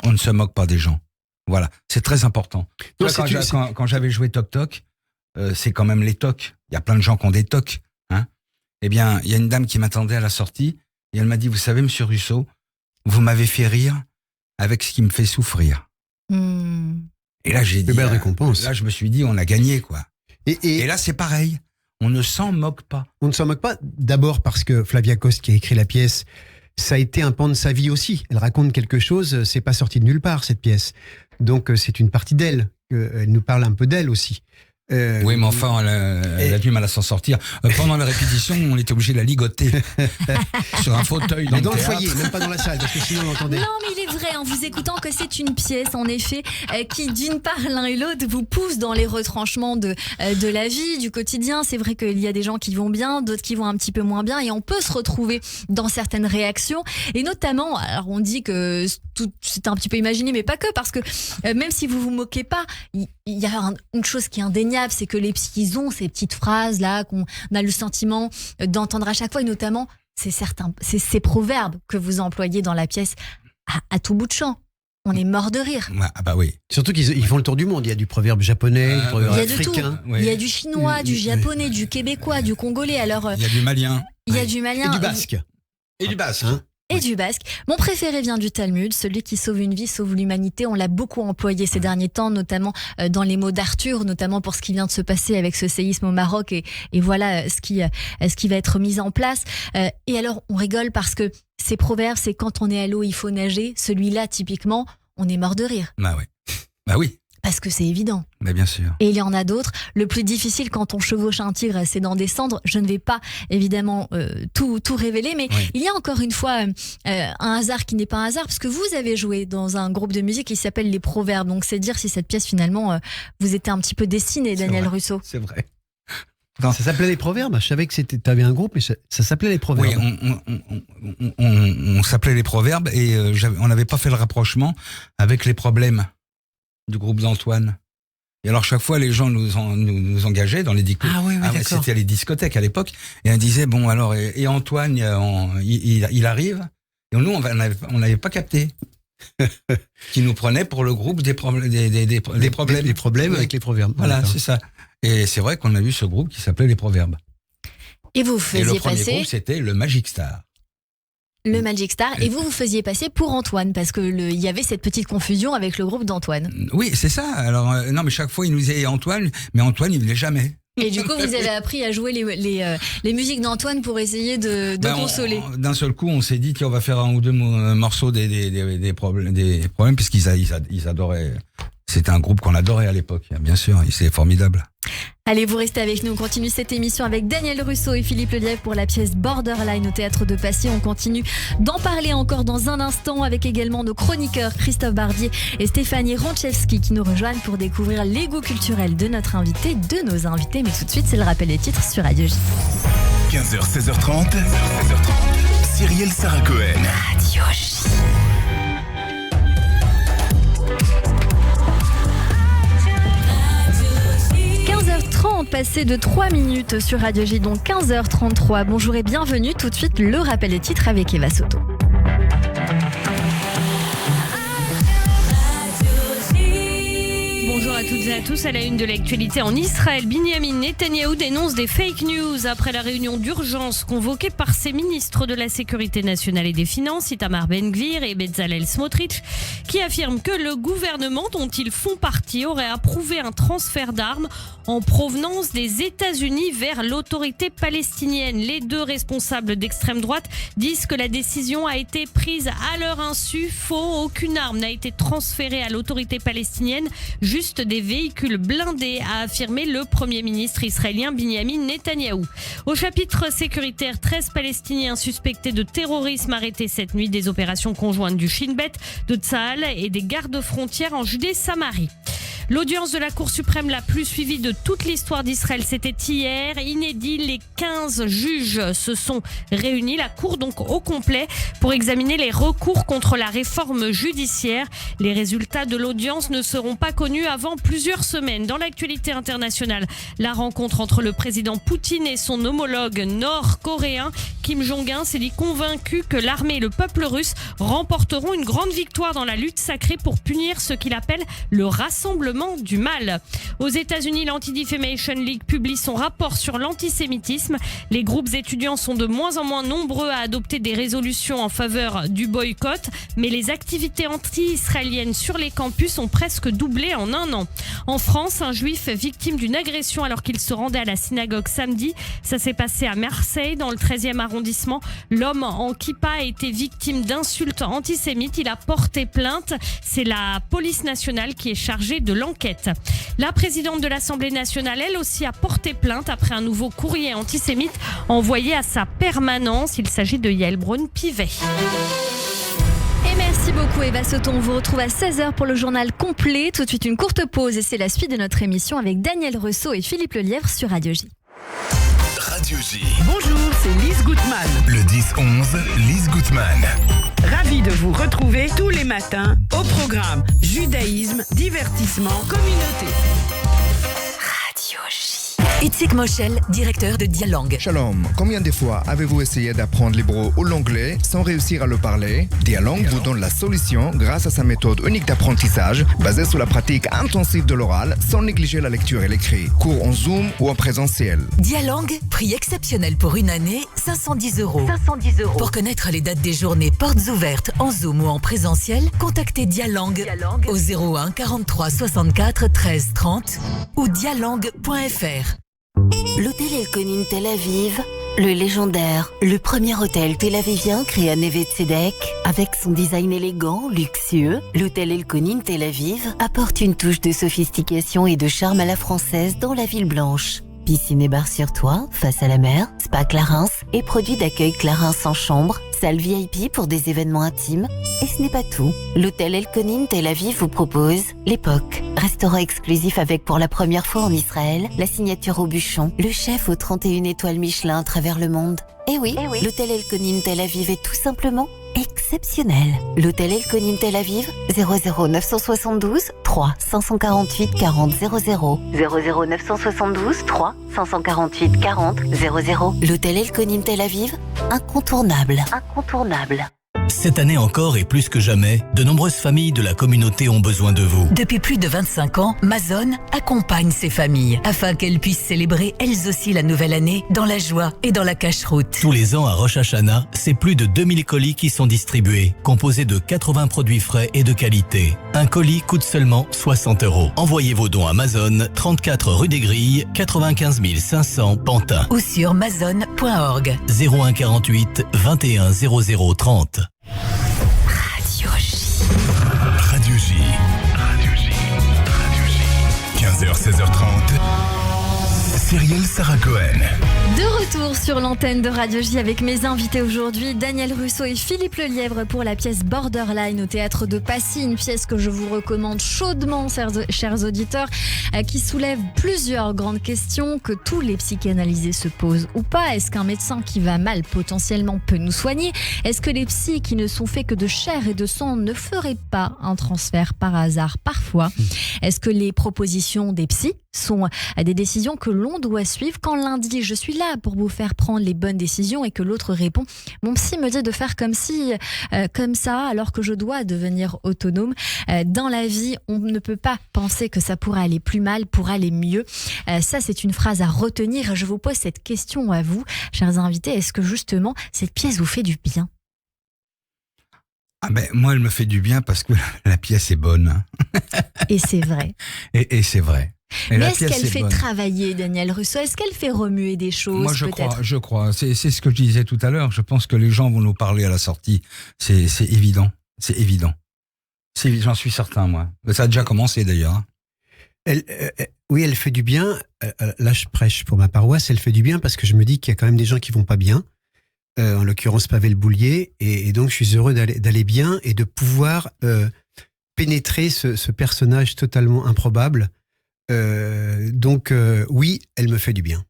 On ne se moque pas des gens. Voilà, c'est très important. Non, quand j'avais joué Toc Toc, c'est quand même les tocs. Il y a plein de gens qui ont des tocs. Hein. Eh bien, il y a une dame qui m'attendait à la sortie et elle m'a dit, vous savez, monsieur Russo, vous m'avez fait rire avec ce qui me fait souffrir. Et là, j'ai dit, belle récompense. Là, je me suis dit, on a gagné, quoi. Et là, c'est pareil. On ne s'en moque pas. On ne s'en moque pas, d'abord parce que Flavia Coste, qui a écrit la pièce, ça a été un pan de sa vie aussi. Elle raconte quelque chose, c'est pas sorti de nulle part, cette pièce. Donc, c'est une partie d'elle. Elle nous parle un peu d'elle aussi. Oui, mais enfin, elle a du mal à s'en sortir. Pendant la répétition, on était obligé de la ligoter sur un fauteuil dans le foyer, même pas dans la salle, parce que sinon on l'entendait. Non, mais il est vrai, en vous écoutant, que c'est une pièce, en effet, qui, d'une part, l'un et l'autre, vous pousse dans les retranchements de la vie, du quotidien. C'est vrai qu'il y a des gens qui vont bien, d'autres qui vont un petit peu moins bien, et on peut se retrouver dans certaines réactions. Et notamment, alors on dit que c'est un petit peu imaginé, mais pas que, parce que même si vous vous moquez pas, il y a une chose qui est indéniable, c'est que les psys ont ces petites phrases là qu'on a le sentiment d'entendre à chaque fois, et notamment c'est ces proverbes que vous employez dans la pièce à tout bout de champ. On est mort de rire. Ah bah oui. Surtout qu'ils font le tour du monde. Il y a du proverbe japonais, du proverbe africain. Il y a du chinois, du japonais, du québécois, du congolais. Alors il y a du malien. Il y a du malien. Et du basque. Et du basque. Hein? et du basque. Mon préféré vient du Talmud, celui qui sauve une vie, sauve l'humanité. On l'a beaucoup employé ces derniers temps, notamment dans les mots d'Arthur, notamment pour ce qui vient de se passer avec ce séisme au Maroc et voilà ce qui va être mis en place. Et alors, on rigole parce que ces proverbes, c'est quand on est à l'eau, il faut nager. Celui-là, typiquement, on est mort de rire. Bah ouais. Bah oui. Parce que c'est évident. Mais bien sûr. Et il y en a d'autres. Le plus difficile quand on chevauche un tigre, c'est d'en descendre. Je ne vais pas évidemment tout révéler, mais il y a encore une fois un hasard qui n'est pas un hasard, parce que vous avez joué dans un groupe de musique qui s'appelle Les Proverbes. Donc c'est dire si cette pièce finalement vous était un petit peu destinée, Daniel Russo. C'est vrai. Ça s'appelait Les Proverbes. Je savais que t'avais un groupe, mais ça s'appelait Les Proverbes. Oui, on s'appelait Les Proverbes et on n'avait pas fait le rapprochement avec Les Problèmes du groupe d'Antoine. Et alors chaque fois les gens nous engageaient dans les discothèques. C'était les discothèques à l'époque. Et on disait bon alors et Antoine il arrive. Et nous on n'avait pas capté. Qui nous prenait pour le groupe des problèmes. Les problèmes avec les proverbes. Voilà, c'est ça. Et c'est vrai qu'on a vu ce groupe qui s'appelait Les Proverbes. Et vous faisiez passer. Et le premier groupe c'était le Magic Star. Le Magic Star. Et vous faisiez passer pour Antoine, parce que il y avait cette petite confusion avec le groupe d'Antoine. Oui, c'est ça. Alors, non, mais chaque fois, il nous disait Antoine, mais Antoine, il venait jamais. Et du coup, vous avez appris à jouer les musiques d'Antoine pour essayer de consoler. D'un seul coup, on s'est dit qu'on va faire un ou deux morceaux des problèmes, puisqu'ils adoraient. C'était un groupe qu'on adorait à l'époque, bien sûr. C'est formidable. Allez, vous restez avec nous. On continue cette émission avec Daniel Russo et Philippe Lelièvre pour la pièce Borderline au Théâtre de Passy. On continue d'en parler encore dans un instant avec également nos chroniqueurs Christophe Barbier et Stéphanie Ronchevski qui nous rejoignent pour découvrir les goûts culturels de notre invité, de nos invités. Mais tout de suite, c'est le rappel des titres sur Radio J. 15h, 16h30. Cyrielle Sarah Cohen. Radio J. 15h30, passé de 3 minutes sur Radio J, donc 15h33. Bonjour et bienvenue. Tout de suite, le rappel des titres avec Eva Soto. Bonjour à toutes et à tous. À la une de l'actualité en Israël, Binyamin Netanyahou dénonce des fake news après la réunion d'urgence convoquée par ses ministres de la Sécurité nationale et des Finances, Itamar Ben-Gvir et Bezalel Smotrich, qui affirment que le gouvernement dont ils font partie aurait approuvé un transfert d'armes en provenance des États-Unis vers l'autorité palestinienne. Les deux responsables d'extrême droite disent que la décision a été prise à leur insu. Faux, aucune arme n'a été transférée à l'autorité palestinienne, juste des véhicules blindés, a affirmé le Premier ministre israélien Binyamin Netanyahou. Au chapitre sécuritaire, 13 Palestiniens suspectés de terrorisme arrêtés cette nuit, des opérations conjointes du Shin Bet, de Tsahal et des gardes-frontières en Judée-Samarie. L'audience de la Cour suprême la plus suivie de toute l'histoire d'Israël, c'était hier. Inédit, les 15 juges se sont réunis, la Cour donc au complet, pour examiner les recours contre la réforme judiciaire. Les résultats de l'audience ne seront pas connus avant plusieurs semaines. Dans l'actualité internationale, la rencontre entre le président Poutine et son homologue nord-coréen Kim Jong-un s'est dit convaincu que l'armée et le peuple russe remporteront une grande victoire dans la lutte sacrée pour punir ce qu'il appelle le rassemblement du mal. Aux États-Unis, l'Anti-Defamation League publie son rapport sur l'antisémitisme. Les groupes étudiants sont de moins en moins nombreux à adopter des résolutions en faveur du boycott, mais les activités anti-israéliennes sur les campus ont presque doublé en un an. En France, un juif victime d'une agression alors qu'il se rendait à la synagogue samedi. Ça s'est passé à Marseille, dans le 13e arrondissement. L'homme en kippa a été victime d'insultes antisémites. Il a porté plainte. C'est la police nationale qui est chargée de l'enquête. La présidente de l'Assemblée nationale, elle aussi, a porté plainte après un nouveau courrier antisémite envoyé à sa permanence. Il s'agit de Yael Braun-Pivet. Et merci beaucoup Eva Soto. On vous retrouve à 16h pour le journal complet. Tout de suite une courte pause et c'est la suite de notre émission avec Daniel Russo et Philippe Lelièvre sur Radio J. Radio J. Bonjour, c'est Lise Gutmann. Le 10-11, Lise Gutmann. Ravie de vous retrouver tous les matins au programme Judaïsme, divertissement, communauté. Radio J. Itzik Moshel, directeur de Dialang. Shalom, combien de fois avez-vous essayé d'apprendre l'hébreu ou l'anglais sans réussir à le parler? Dialang vous donne la solution grâce à sa méthode unique d'apprentissage basée sur la pratique intensive de l'oral sans négliger la lecture et l'écrit. Cours en Zoom ou en présentiel. Dialang, prix exceptionnel pour une année, 510 €. Pour connaître les dates des journées portes ouvertes en Zoom ou en présentiel, contactez Dialang au 01 43 64 13 30 ou dialang.fr. L'hôtel El Konin Tel Aviv, le légendaire, le premier hôtel tel-avivien créé à Neve Tzedek, avec son design élégant, luxueux, l'hôtel El Konin Tel Aviv apporte une touche de sophistication et de charme à la française dans la ville blanche. Piscine et bar sur toit, face à la mer, spa Clarins et produits d'accueil Clarins en chambre, salle VIP pour des événements intimes. Et ce n'est pas tout. L'hôtel El Konin Tel Aviv vous propose l'époque. Restaurant exclusif avec pour la première fois en Israël, la signature au bûchon, le chef aux 31 étoiles Michelin à travers le monde. Et oui, l'hôtel El Konin Tel Aviv est tout simplement exceptionnel. L'hôtel El Konin Tel Aviv, 00 972 3 548 40 00 00 972 3 548 40 00. L'hôtel El Konin Tel Aviv, incontournable. Cette année encore et plus que jamais, de nombreuses familles de la communauté ont besoin de vous. Depuis plus de 25 ans, Mazon accompagne ces familles afin qu'elles puissent célébrer elles aussi la nouvelle année dans la joie et dans la cache-route. Tous les ans à Rosh Hashanah, c'est plus de 2000 colis qui sont distribués, composés de 80 produits frais et de qualité. Un colis coûte seulement 60 €. Envoyez vos dons à Mazon, 34 rue des Grilles, 95 500 Pantin. Ou sur mazon.org. 01 48 21 00 30. Radio J. 15h, 16h30. Cyrielle Sarah Cohen. De retour sur l'antenne de Radio J avec mes invités aujourd'hui, Daniel Russo et Philippe Lelièvre pour la pièce Borderline au théâtre de Passy, une pièce que je vous recommande chaudement, chers auditeurs, qui soulève plusieurs grandes questions que tous les psychanalysés se posent ou pas. Est-ce qu'un médecin qui va mal potentiellement peut nous soigner? Est-ce que les psys qui ne sont faits que de chair et de sang ne feraient pas un transfert par hasard parfois? Est-ce que les propositions des psys sont des décisions que l'on doit suivre quand l'un dit je suis là pour vous faire prendre les bonnes décisions et que l'autre répond mon psy me dit de faire comme si, comme ça, alors que je dois devenir autonome. Dans la vie, on ne peut pas penser que ça pourrait aller plus mal pour aller mieux. Ça, c'est une phrase à retenir. Je vous pose cette question à vous, chers invités. Est-ce que justement, cette pièce vous fait du bien? Ah ben, moi, elle me fait du bien parce que la pièce est bonne. Et c'est vrai. Et c'est vrai. Et mais est-ce qu'elle fait travailler Daniel Russo? Est-ce qu'elle fait remuer des choses? Moi, je crois. C'est ce que je disais tout à l'heure. Je pense que les gens vont nous parler à la sortie. C'est évident. C'est évident. J'en suis certain, moi. Ça a déjà commencé, d'ailleurs. Oui, elle fait du bien. Là, je prêche pour ma paroisse. Elle fait du bien parce que je me dis qu'il y a quand même des gens qui vont pas bien. En l'occurrence, Pavel Boulier. Et donc, je suis heureux d'aller bien et de pouvoir pénétrer ce personnage totalement improbable. Oui, elle me fait du bien.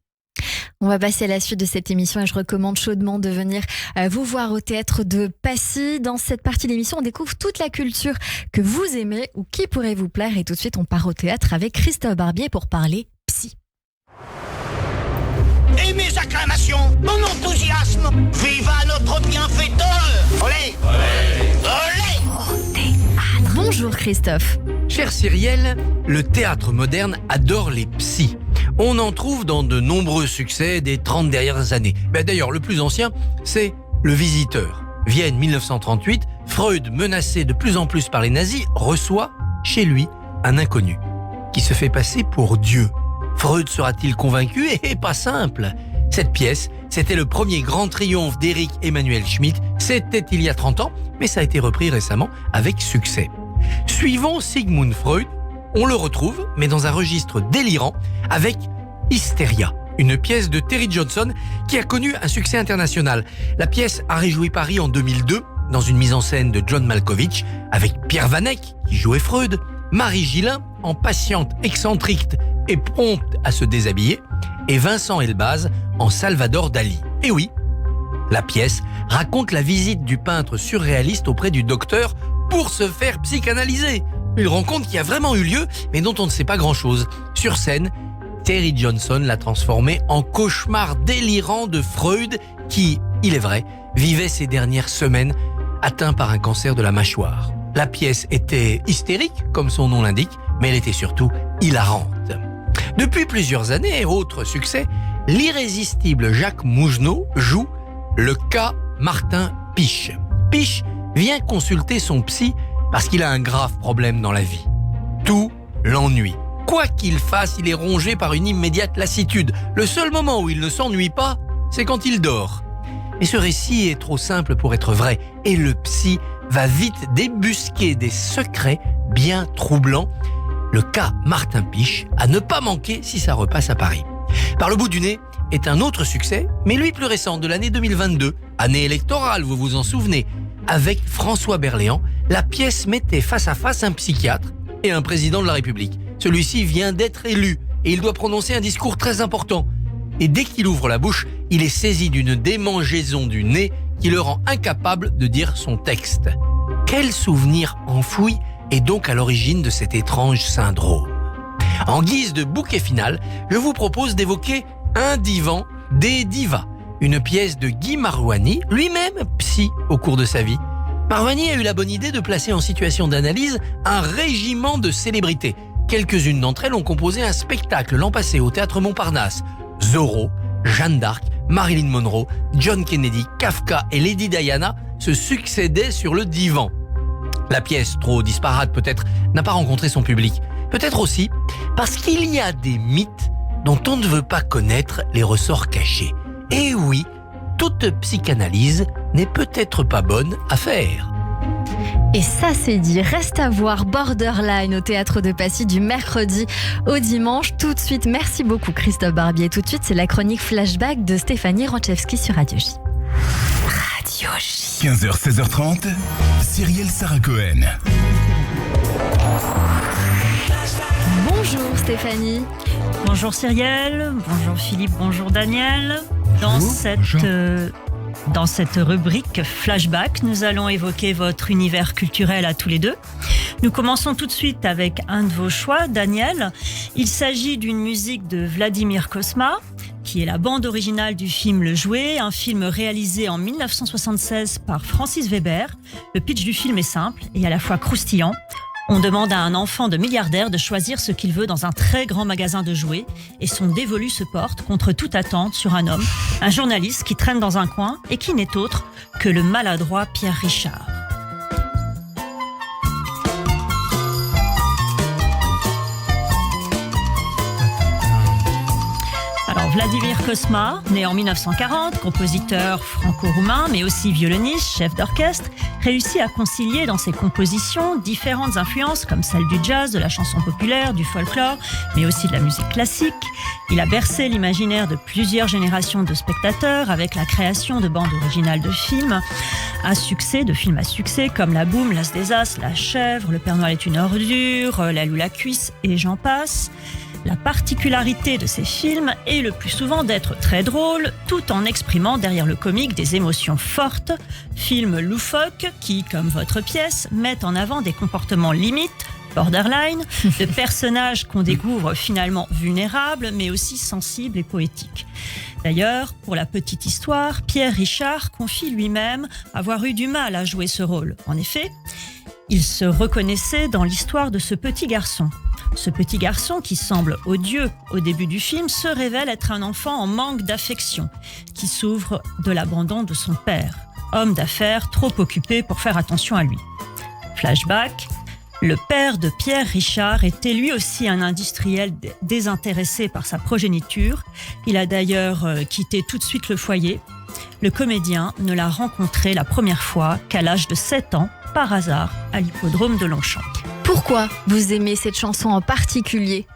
On va passer à la suite de cette émission et je recommande chaudement de venir vous voir au théâtre de Passy. Dans cette partie de l'émission, on découvre toute la culture que vous aimez ou qui pourrait vous plaire. Et tout de suite, on part au théâtre avec Christophe Barbier pour parler psy. Et mes acclamations, mon enthousiasme, viva notre bienfaiteur! Olé! Olé! Olé! Bonjour Christophe. Cher Cyrielle, le théâtre moderne adore les psys. On en trouve dans de nombreux succès des 30 dernières années. D'ailleurs, le plus ancien, c'est Le Visiteur. Vienne 1938, Freud, menacé de plus en plus par les nazis, reçoit chez lui un inconnu qui se fait passer pour Dieu. Freud sera-t-il convaincu? Et pas simple. Cette pièce, c'était le premier grand triomphe d'Éric Emmanuel Schmitt. C'était il y a 30 ans, mais ça a été repris récemment avec succès. Suivant Sigmund Freud, on le retrouve, mais dans un registre délirant, avec Hystéria, une pièce de Terry Johnson qui a connu un succès international. La pièce a réjoui Paris en 2002, dans une mise en scène de John Malkovich, avec Pierre Vanek, qui jouait Freud, Marie Gillin, en patiente excentrique et prompte à se déshabiller, et Vincent Elbaz, en Salvador Dali. Et oui, la pièce raconte la visite du peintre surréaliste auprès du docteur pour se faire psychanalyser. Une rencontre qui a vraiment eu lieu, mais dont on ne sait pas grand-chose. Sur scène, Terry Johnson l'a transformé en cauchemar délirant de Freud qui, il est vrai, vivait ses dernières semaines atteint par un cancer de la mâchoire. La pièce était hystérique, comme son nom l'indique, mais elle était surtout hilarante. Depuis plusieurs années, autre succès, l'irrésistible Jacques Mougenot joue le cas Martin Piche. Piche vient consulter son psy parce qu'il a un grave problème dans la vie. Tout l'ennuie. Quoi qu'il fasse, il est rongé par une immédiate lassitude. Le seul moment où il ne s'ennuie pas, c'est quand il dort. Mais ce récit est trop simple pour être vrai et le psy va vite débusquer des secrets bien troublants. Le cas Martin Piche à ne pas manquer si ça repasse à Paris. Par le bout du nez est un autre succès, mais lui plus récent, de l'année 2022, année électorale, vous vous en souvenez. Avec François Berléand, la pièce mettait face à face un psychiatre et un président de la République. Celui-ci vient d'être élu et il doit prononcer un discours très important. Et dès qu'il ouvre la bouche, il est saisi d'une démangeaison du nez qui le rend incapable de dire son texte. Quel souvenir enfoui est donc à l'origine de cet étrange syndrome? En guise de bouquet final, je vous propose d'évoquer Un divan des divas, une pièce de Guy Marouani, lui-même psy au cours de sa vie. Marouani a eu la bonne idée de placer en situation d'analyse un régiment de célébrités. Quelques-unes d'entre elles ont composé un spectacle l'an passé au Théâtre Montparnasse. Zorro, Jeanne d'Arc, Marilyn Monroe, John Kennedy, Kafka et Lady Diana se succédaient sur le divan. La pièce, trop disparate peut-être, n'a pas rencontré son public. Peut-être aussi parce qu'il y a des mythes dont on ne veut pas connaître les ressorts cachés. Et oui, toute psychanalyse n'est peut-être pas bonne à faire. Et ça c'est dit, reste à voir Borderline au Théâtre de Passy du mercredi au dimanche. Tout de suite, merci beaucoup Christophe Barbier. Tout de suite, c'est la chronique Flashback de Stéphanie Ranchevski sur Radio J. Radio J. 15h, 16h30, Cyrielle Sarah Cohen. Bonjour Stéphanie. Bonjour Cyrielle, bonjour Philippe, bonjour Daniel. Dans cette rubrique Flashback, nous allons évoquer votre univers culturel à tous les deux. Nous commençons tout de suite avec un de vos choix, Daniel. Il s'agit d'une musique de Vladimir Cosma, qui est la bande originale du film Le Jouet, un film réalisé en 1976 par Francis Weber. Le pitch du film est simple et à la fois croustillant. On demande à un enfant de milliardaire de choisir ce qu'il veut dans un très grand magasin de jouets et son dévolu se porte contre toute attente sur un homme, un journaliste qui traîne dans un coin et qui n'est autre que le maladroit Pierre Richard. Alors Vladimir Cosma, né en 1940, compositeur franco-roumain mais aussi violoniste, chef d'orchestre, réussit à concilier dans ses compositions différentes influences comme celles du jazz, de la chanson populaire, du folklore, mais aussi de la musique classique. Il a bercé l'imaginaire de plusieurs générations de spectateurs avec la création de bandes originales de films à succès, comme La Boum, L'As des As, La Chèvre, Le Père Noël est une ordure, La Loue la cuisse et j'en passe. La particularité de ces films est le plus souvent d'être très drôles, tout en exprimant derrière le comique des émotions fortes. Films loufoques qui, comme votre pièce, mettent en avant des comportements limites, borderline, de personnages qu'on découvre finalement vulnérables, mais aussi sensibles et poétiques. D'ailleurs, pour la petite histoire, Pierre Richard confie lui-même avoir eu du mal à jouer ce rôle. En effet, il se reconnaissait dans l'histoire de ce petit garçon. Ce petit garçon, qui semble odieux au début du film, se révèle être un enfant en manque d'affection, qui souffre de l'abandon de son père, homme d'affaires trop occupé pour faire attention à lui. Flashback, le père de Pierre Richard était lui aussi un industriel désintéressé par sa progéniture. Il a d'ailleurs quitté tout de suite le foyer. Le comédien ne l'a rencontré la première fois qu'à l'âge de 7 ans, par hasard, à l'hippodrome de Longchamp. Pourquoi vous aimez cette chanson en particulier,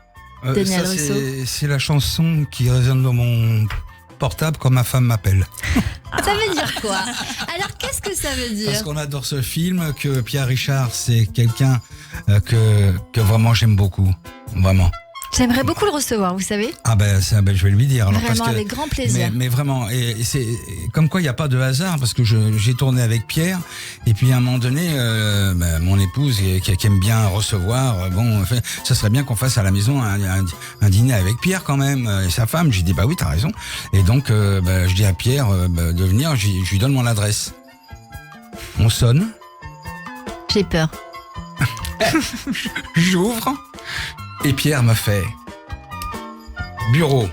Daniel Russo? C'est la chanson qui résonne dans mon portable quand ma femme m'appelle. Ça veut dire quoi? Alors qu'est-ce que ça veut dire? Parce qu'on adore ce film, que Pierre Richard, c'est quelqu'un que vraiment j'aime beaucoup. Vraiment. J'aimerais beaucoup le recevoir, vous savez. Ah ben, je vais lui dire. Alors, Vraiment, parce que, avec grand plaisir. Mais vraiment, et c'est comme quoi il n'y a pas de hasard, parce que j'ai tourné avec Pierre, et puis à un moment donné, mon épouse qui aime bien recevoir, ça serait bien qu'on fasse à la maison un dîner avec Pierre quand même, et sa femme. J'ai dit bah oui, t'as raison. Et donc je dis à Pierre de venir, je lui donne mon adresse. On sonne. J'ai peur. J'ouvre. Et Pierre me fait bureau,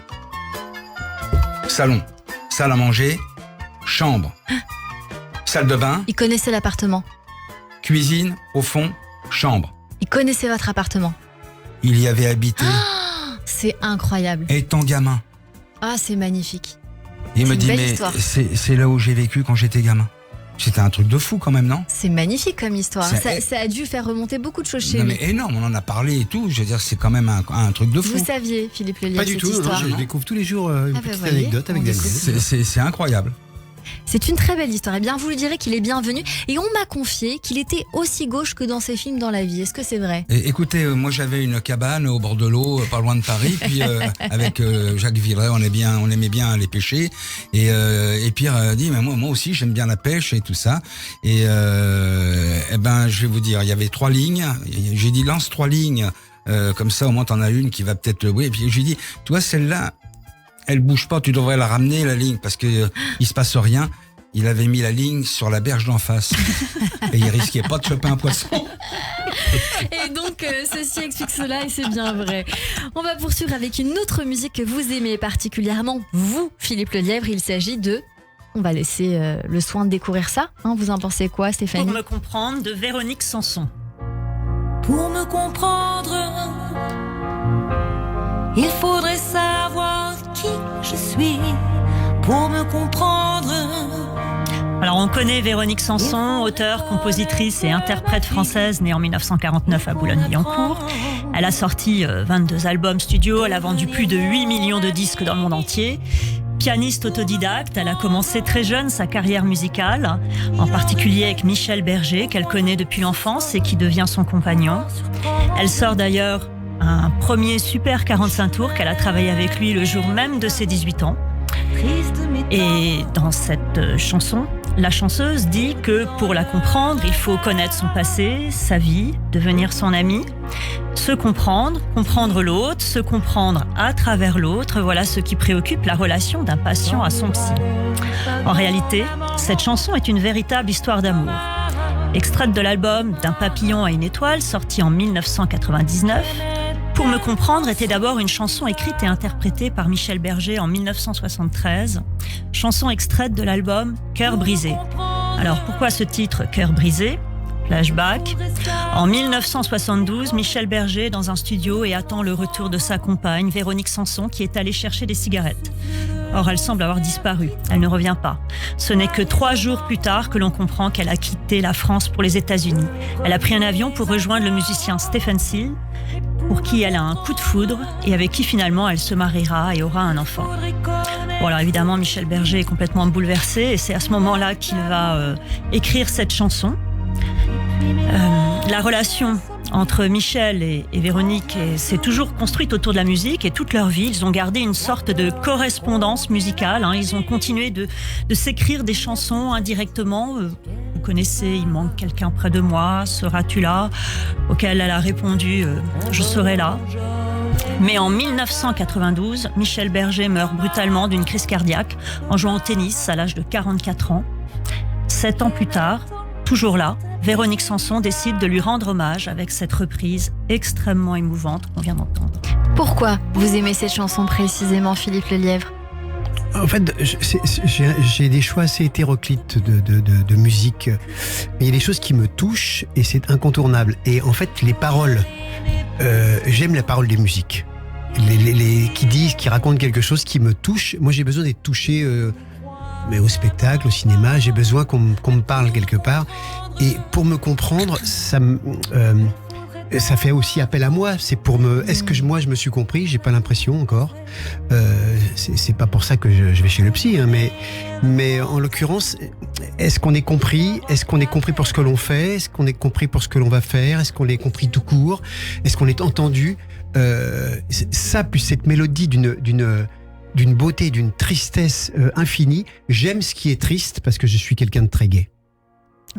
salon, salle à manger, chambre, salle de bain. Il connaissait l'appartement. Cuisine, au fond, chambre. Il connaissait votre appartement. Il y avait habité. C'est incroyable. Étant gamin. Ah, c'est magnifique. Il me dit, belle mais histoire. c'est là où j'ai vécu quand j'étais gamin. C'était un truc de fou quand même, non? C'est magnifique comme histoire. Ça a dû faire remonter beaucoup de choses chez lui. Mais énorme, on en a parlé et tout. Je veux dire, c'est quand même un truc de fou. Vous saviez, Philippe Lelièvre, Pas du tout, histoire, je découvre tous les jours une petite anecdote avec Daniel. C'est incroyable. C'est une très belle histoire. Eh bien, vous lui direz qu'il est bienvenu. Et on m'a confié qu'il était aussi gauche que dans ses films dans la vie. Est-ce que c'est vrai? Et, écoutez, moi j'avais une cabane au bord de l'eau, pas loin de Paris. Puis avec Jacques Villeray, on aimait bien aller pêcher. Et Pierre a dit, mais moi aussi j'aime bien la pêche et tout ça. Et je vais vous dire, il y avait 3 lignes. J'ai dit lance 3 lignes, comme ça au moins t'en as une qui va peut-être. Et puis j'ai dit, toi celle-là, elle bouge pas, tu devrais la ramener la ligne parce que il se passe rien. Il avait mis la ligne sur la berge d'en face et il risquait pas de choper un poisson. Et donc ceci explique cela et c'est bien vrai. On va poursuivre avec une autre musique que vous aimez particulièrement, vous Philippe Lelièvre. Il s'agit de... On va laisser le soin de découvrir ça. Vous en pensez quoi, Stéphanie? Pour me comprendre, de Véronique Sanson. Pour me comprendre, il faudrait savoir qui je suis. Pour me comprendre. Alors on connaît Véronique Sanson, auteure, compositrice et interprète française née en 1949 à Boulogne-Billancourt. Elle a sorti 22 albums studio, elle a vendu plus de 8 millions de disques dans le monde entier. Pianiste autodidacte, elle a commencé très jeune sa carrière musicale, en particulier avec Michel Berger, qu'elle connaît depuis l'enfance et qui devient son compagnon. Elle sort d'ailleurs un premier super 45 tours qu'elle a travaillé avec lui le jour même de ses 18 ans. Et dans cette chanson, la chanteuse dit que pour la comprendre, il faut connaître son passé, sa vie, devenir son ami, se comprendre, comprendre l'autre, se comprendre à travers l'autre. Voilà ce qui préoccupe la relation d'un patient à son psy. En réalité, cette chanson est une véritable histoire d'amour. Extraite de l'album D'un papillon à une étoile, sorti en 1999, Pour me comprendre était d'abord une chanson écrite et interprétée par Michel Berger en 1973, chanson extraite de l'album Cœur brisé. Alors pourquoi ce titre Cœur brisé? Flashback. En 1972, Michel Berger est dans un studio et attend le retour de sa compagne, Véronique Sanson, qui est allée chercher des cigarettes. Or, elle semble avoir disparu. Elle ne revient pas. Ce n'est que 3 jours plus tard que l'on comprend qu'elle a quitté la France pour les États-Unis. Elle a pris un avion pour rejoindre le musicien Stephen Seal, pour qui elle a un coup de foudre et avec qui finalement elle se mariera et aura un enfant. Bon, alors évidemment, Michel Berger est complètement bouleversé et c'est à ce moment-là qu'il va écrire cette chanson. La relation entre Michel et Véronique s'est toujours construite autour de la musique et toute leur vie, ils ont gardé une sorte de correspondance musicale. Ils ont continué de s'écrire des chansons indirectement. Vous connaissez, il manque quelqu'un près de moi, seras-tu là? Auquel elle a répondu, je serai là. Mais en 1992, Michel Berger meurt brutalement d'une crise cardiaque en jouant au tennis à l'âge de 44 ans. 7 ans plus tard, toujours là, Véronique Sanson décide de lui rendre hommage avec cette reprise extrêmement émouvante qu'on vient d'entendre. Pourquoi vous aimez cette chanson précisément, Philippe Lelièvre? En fait, j'ai des choix assez hétéroclites de musique. Mais il y a des choses qui me touchent et c'est incontournable. Et en fait, les paroles, j'aime la parole des musiques. Qui racontent quelque chose qui me touche. Moi, j'ai besoin d'être touché mais au spectacle, au cinéma. J'ai besoin qu'on me parle quelque part. Et pour me comprendre, ça fait aussi appel à moi. C'est pour est-ce que moi je me suis compris? J'ai pas l'impression encore. C'est pas pour ça que je vais chez le psy, hein, mais en l'occurrence, est-ce qu'on est compris? Est-ce qu'on est compris pour ce que l'on fait? Est-ce qu'on est compris pour ce que l'on va faire? Est-ce qu'on est compris tout court? Est-ce qu'on est entendu? Ça, plus cette mélodie d'une beauté, d'une tristesse infinie. J'aime ce qui est triste parce que je suis quelqu'un de très gai.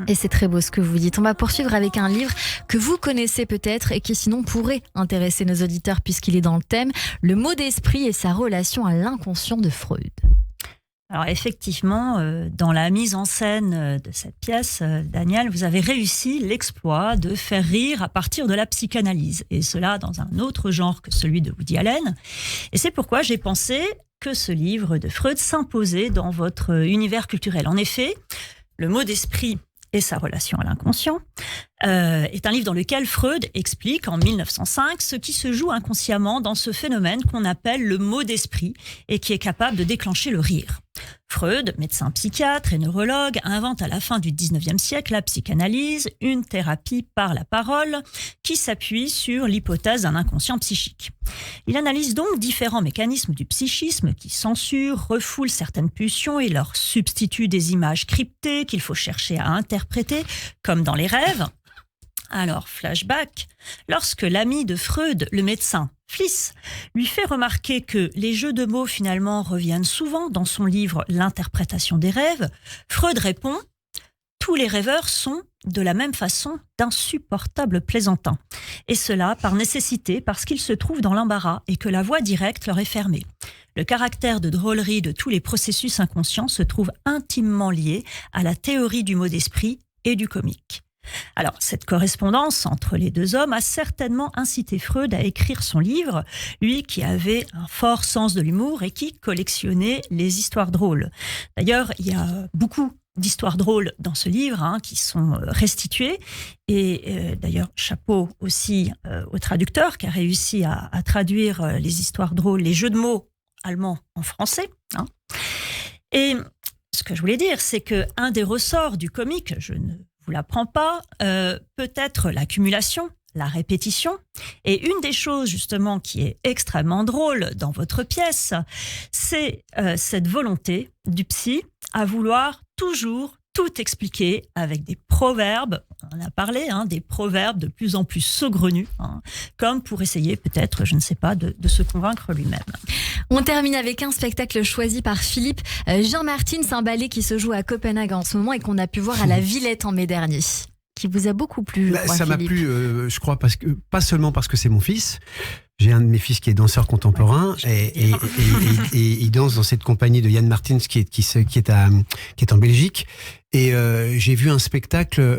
Et c'est très beau ce que vous dites. On va poursuivre avec un livre que vous connaissez peut-être et qui sinon pourrait intéresser nos auditeurs puisqu'il est dans le thème, Le mot d'esprit et sa relation à l'inconscient de Freud. Alors effectivement, dans la mise en scène de cette pièce, Daniel, vous avez réussi l'exploit de faire rire à partir de la psychanalyse. Et cela dans un autre genre que celui de Woody Allen. Et c'est pourquoi j'ai pensé que ce livre de Freud s'imposait dans votre univers culturel. En effet, Le mot d'esprit et sa relation à l'inconscient est un livre dans lequel Freud explique en 1905 ce qui se joue inconsciemment dans ce phénomène qu'on appelle le mot d'esprit et qui est capable de déclencher le rire. Freud, médecin psychiatre et neurologue, invente à la fin du 19e siècle la psychanalyse, une thérapie par la parole qui s'appuie sur l'hypothèse d'un inconscient psychique. Il analyse donc différents mécanismes du psychisme qui censurent, refoulent certaines pulsions et leur substituent des images cryptées qu'il faut chercher à interpréter, comme dans les rêves. Alors, flashback, lorsque l'ami de Freud, le médecin Fliss, lui fait remarquer que les jeux de mots finalement reviennent souvent dans son livre L'interprétation des rêves, Freud répond « Tous les rêveurs sont, de la même façon, d'insupportables plaisantins. Et cela par nécessité parce qu'ils se trouvent dans l'embarras et que la voie directe leur est fermée. Le caractère de drôlerie de tous les processus inconscients se trouve intimement lié à la théorie du mot d'esprit et du comique. » Alors, cette correspondance entre les deux hommes a certainement incité Freud à écrire son livre, lui qui avait un fort sens de l'humour et qui collectionnait les histoires drôles. D'ailleurs, il y a beaucoup d'histoires drôles dans ce livre qui sont restituées. Et d'ailleurs, chapeau aussi au traducteur qui a réussi à traduire les histoires drôles, les jeux de mots allemands en français. Et ce que je voulais dire, c'est qu'un des ressorts du comique, je ne vous l'apprends pas, peut être l'accumulation, la répétition. Et une des choses justement qui est extrêmement drôle dans votre pièce, c'est cette volonté du psy à vouloir toujours tout expliquer avec des proverbes, on en a parlé, des proverbes de plus en plus saugrenus, comme pour essayer peut-être, je ne sais pas, de se convaincre lui-même. On termine avec un spectacle choisi par Philippe. Jean Martin, c'est un ballet qui se joue à Copenhague en ce moment et qu'on a pu voir à la Villette en mai dernier. Qui vous a beaucoup plu, je crois, ça m'a Philippe. plu, je crois, parce que, pas seulement parce que c'est mon fils. J'ai un de mes fils qui est danseur contemporain et il danse dans cette compagnie de Yann Martins qui est en Belgique. Et j'ai vu un spectacle.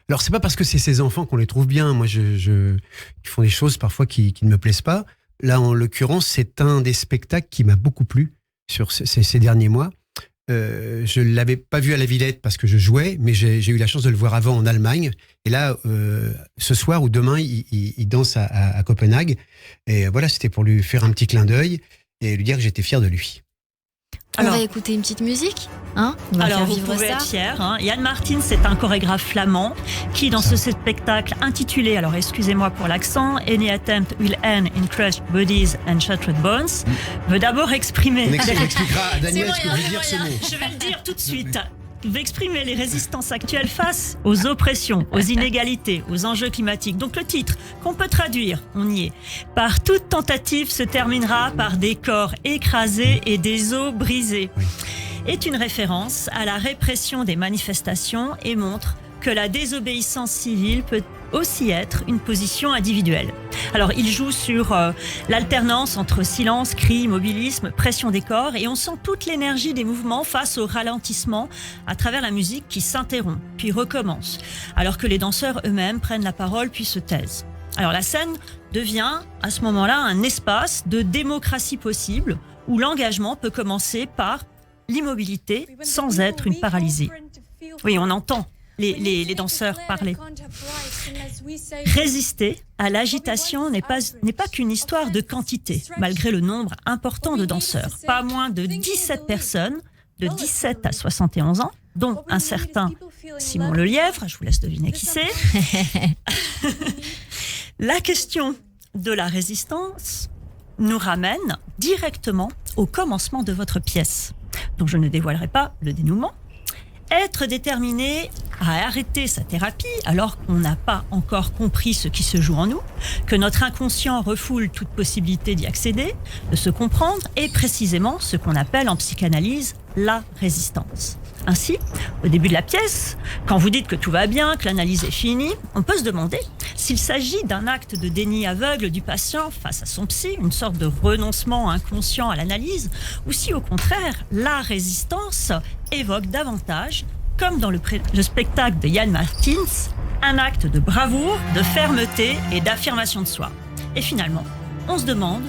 Alors c'est pas parce que c'est ses enfants qu'on les trouve bien. Moi, ils font des choses parfois qui ne me plaisent pas. Là, en l'occurrence, c'est un des spectacles qui m'a beaucoup plu sur ces derniers mois. Je ne l'avais pas vu à la Villette parce que je jouais, mais j'ai eu la chance de le voir avant en Allemagne. Et là, ce soir ou demain, il danse à Copenhague. Et voilà, c'était pour lui faire un petit clin d'œil et lui dire que j'étais fier de lui. Alors, on va écouter une petite musique, On va alors, faire vous vivre pouvez ça. être fier. Yann Martins, c'est un chorégraphe flamand qui, dans ce spectacle intitulé, alors excusez-moi pour l'accent, Any Attempt Will End in Crushed Bodies and Shattered Bones, veut d'abord exprimer. On expliquera à Daniel ce que veut dire ce mot. Je vais le dire tout de suite. Veut exprimer les résistances actuelles face aux oppressions, aux inégalités, aux enjeux climatiques. Donc le titre, qu'on peut traduire, on y est. Par toute tentative se terminera par des corps écrasés et des os brisés. Est une référence à la répression des manifestations et montre que la désobéissance civile peut aussi être une position individuelle. Alors, il joue sur l'alternance entre silence, cri, immobilisme, pression des corps, et on sent toute l'énergie des mouvements face au ralentissement à travers la musique qui s'interrompt, puis recommence, alors que les danseurs eux-mêmes prennent la parole puis se taisent. Alors, la scène devient, à ce moment-là, un espace de démocratie possible, où l'engagement peut commencer par l'immobilité sans être une paralysie. Oui, on entend les danseurs parler. Résister à l'agitation n'est pas qu'une histoire de quantité, malgré le nombre important de danseurs. Pas moins de 17 personnes, de 17 à 71 ans, dont un certain Simon Lelièvre, je vous laisse deviner qui c'est, La question de la résistance nous ramène directement au commencement de votre pièce, dont je ne dévoilerai pas le dénouement. Être déterminé à arrêter sa thérapie alors qu'on n'a pas encore compris ce qui se joue en nous, que notre inconscient refoule toute possibilité d'y accéder, de se comprendre, est précisément ce qu'on appelle en psychanalyse la résistance. Ainsi, au début de la pièce, quand vous dites que tout va bien, que l'analyse est finie, on peut se demander s'il s'agit d'un acte de déni aveugle du patient face à son psy, une sorte de renoncement inconscient à l'analyse, ou si au contraire, la résistance évoque davantage, comme dans le spectacle de Yann Martins, un acte de bravoure, de fermeté et d'affirmation de soi. Et finalement, on se demande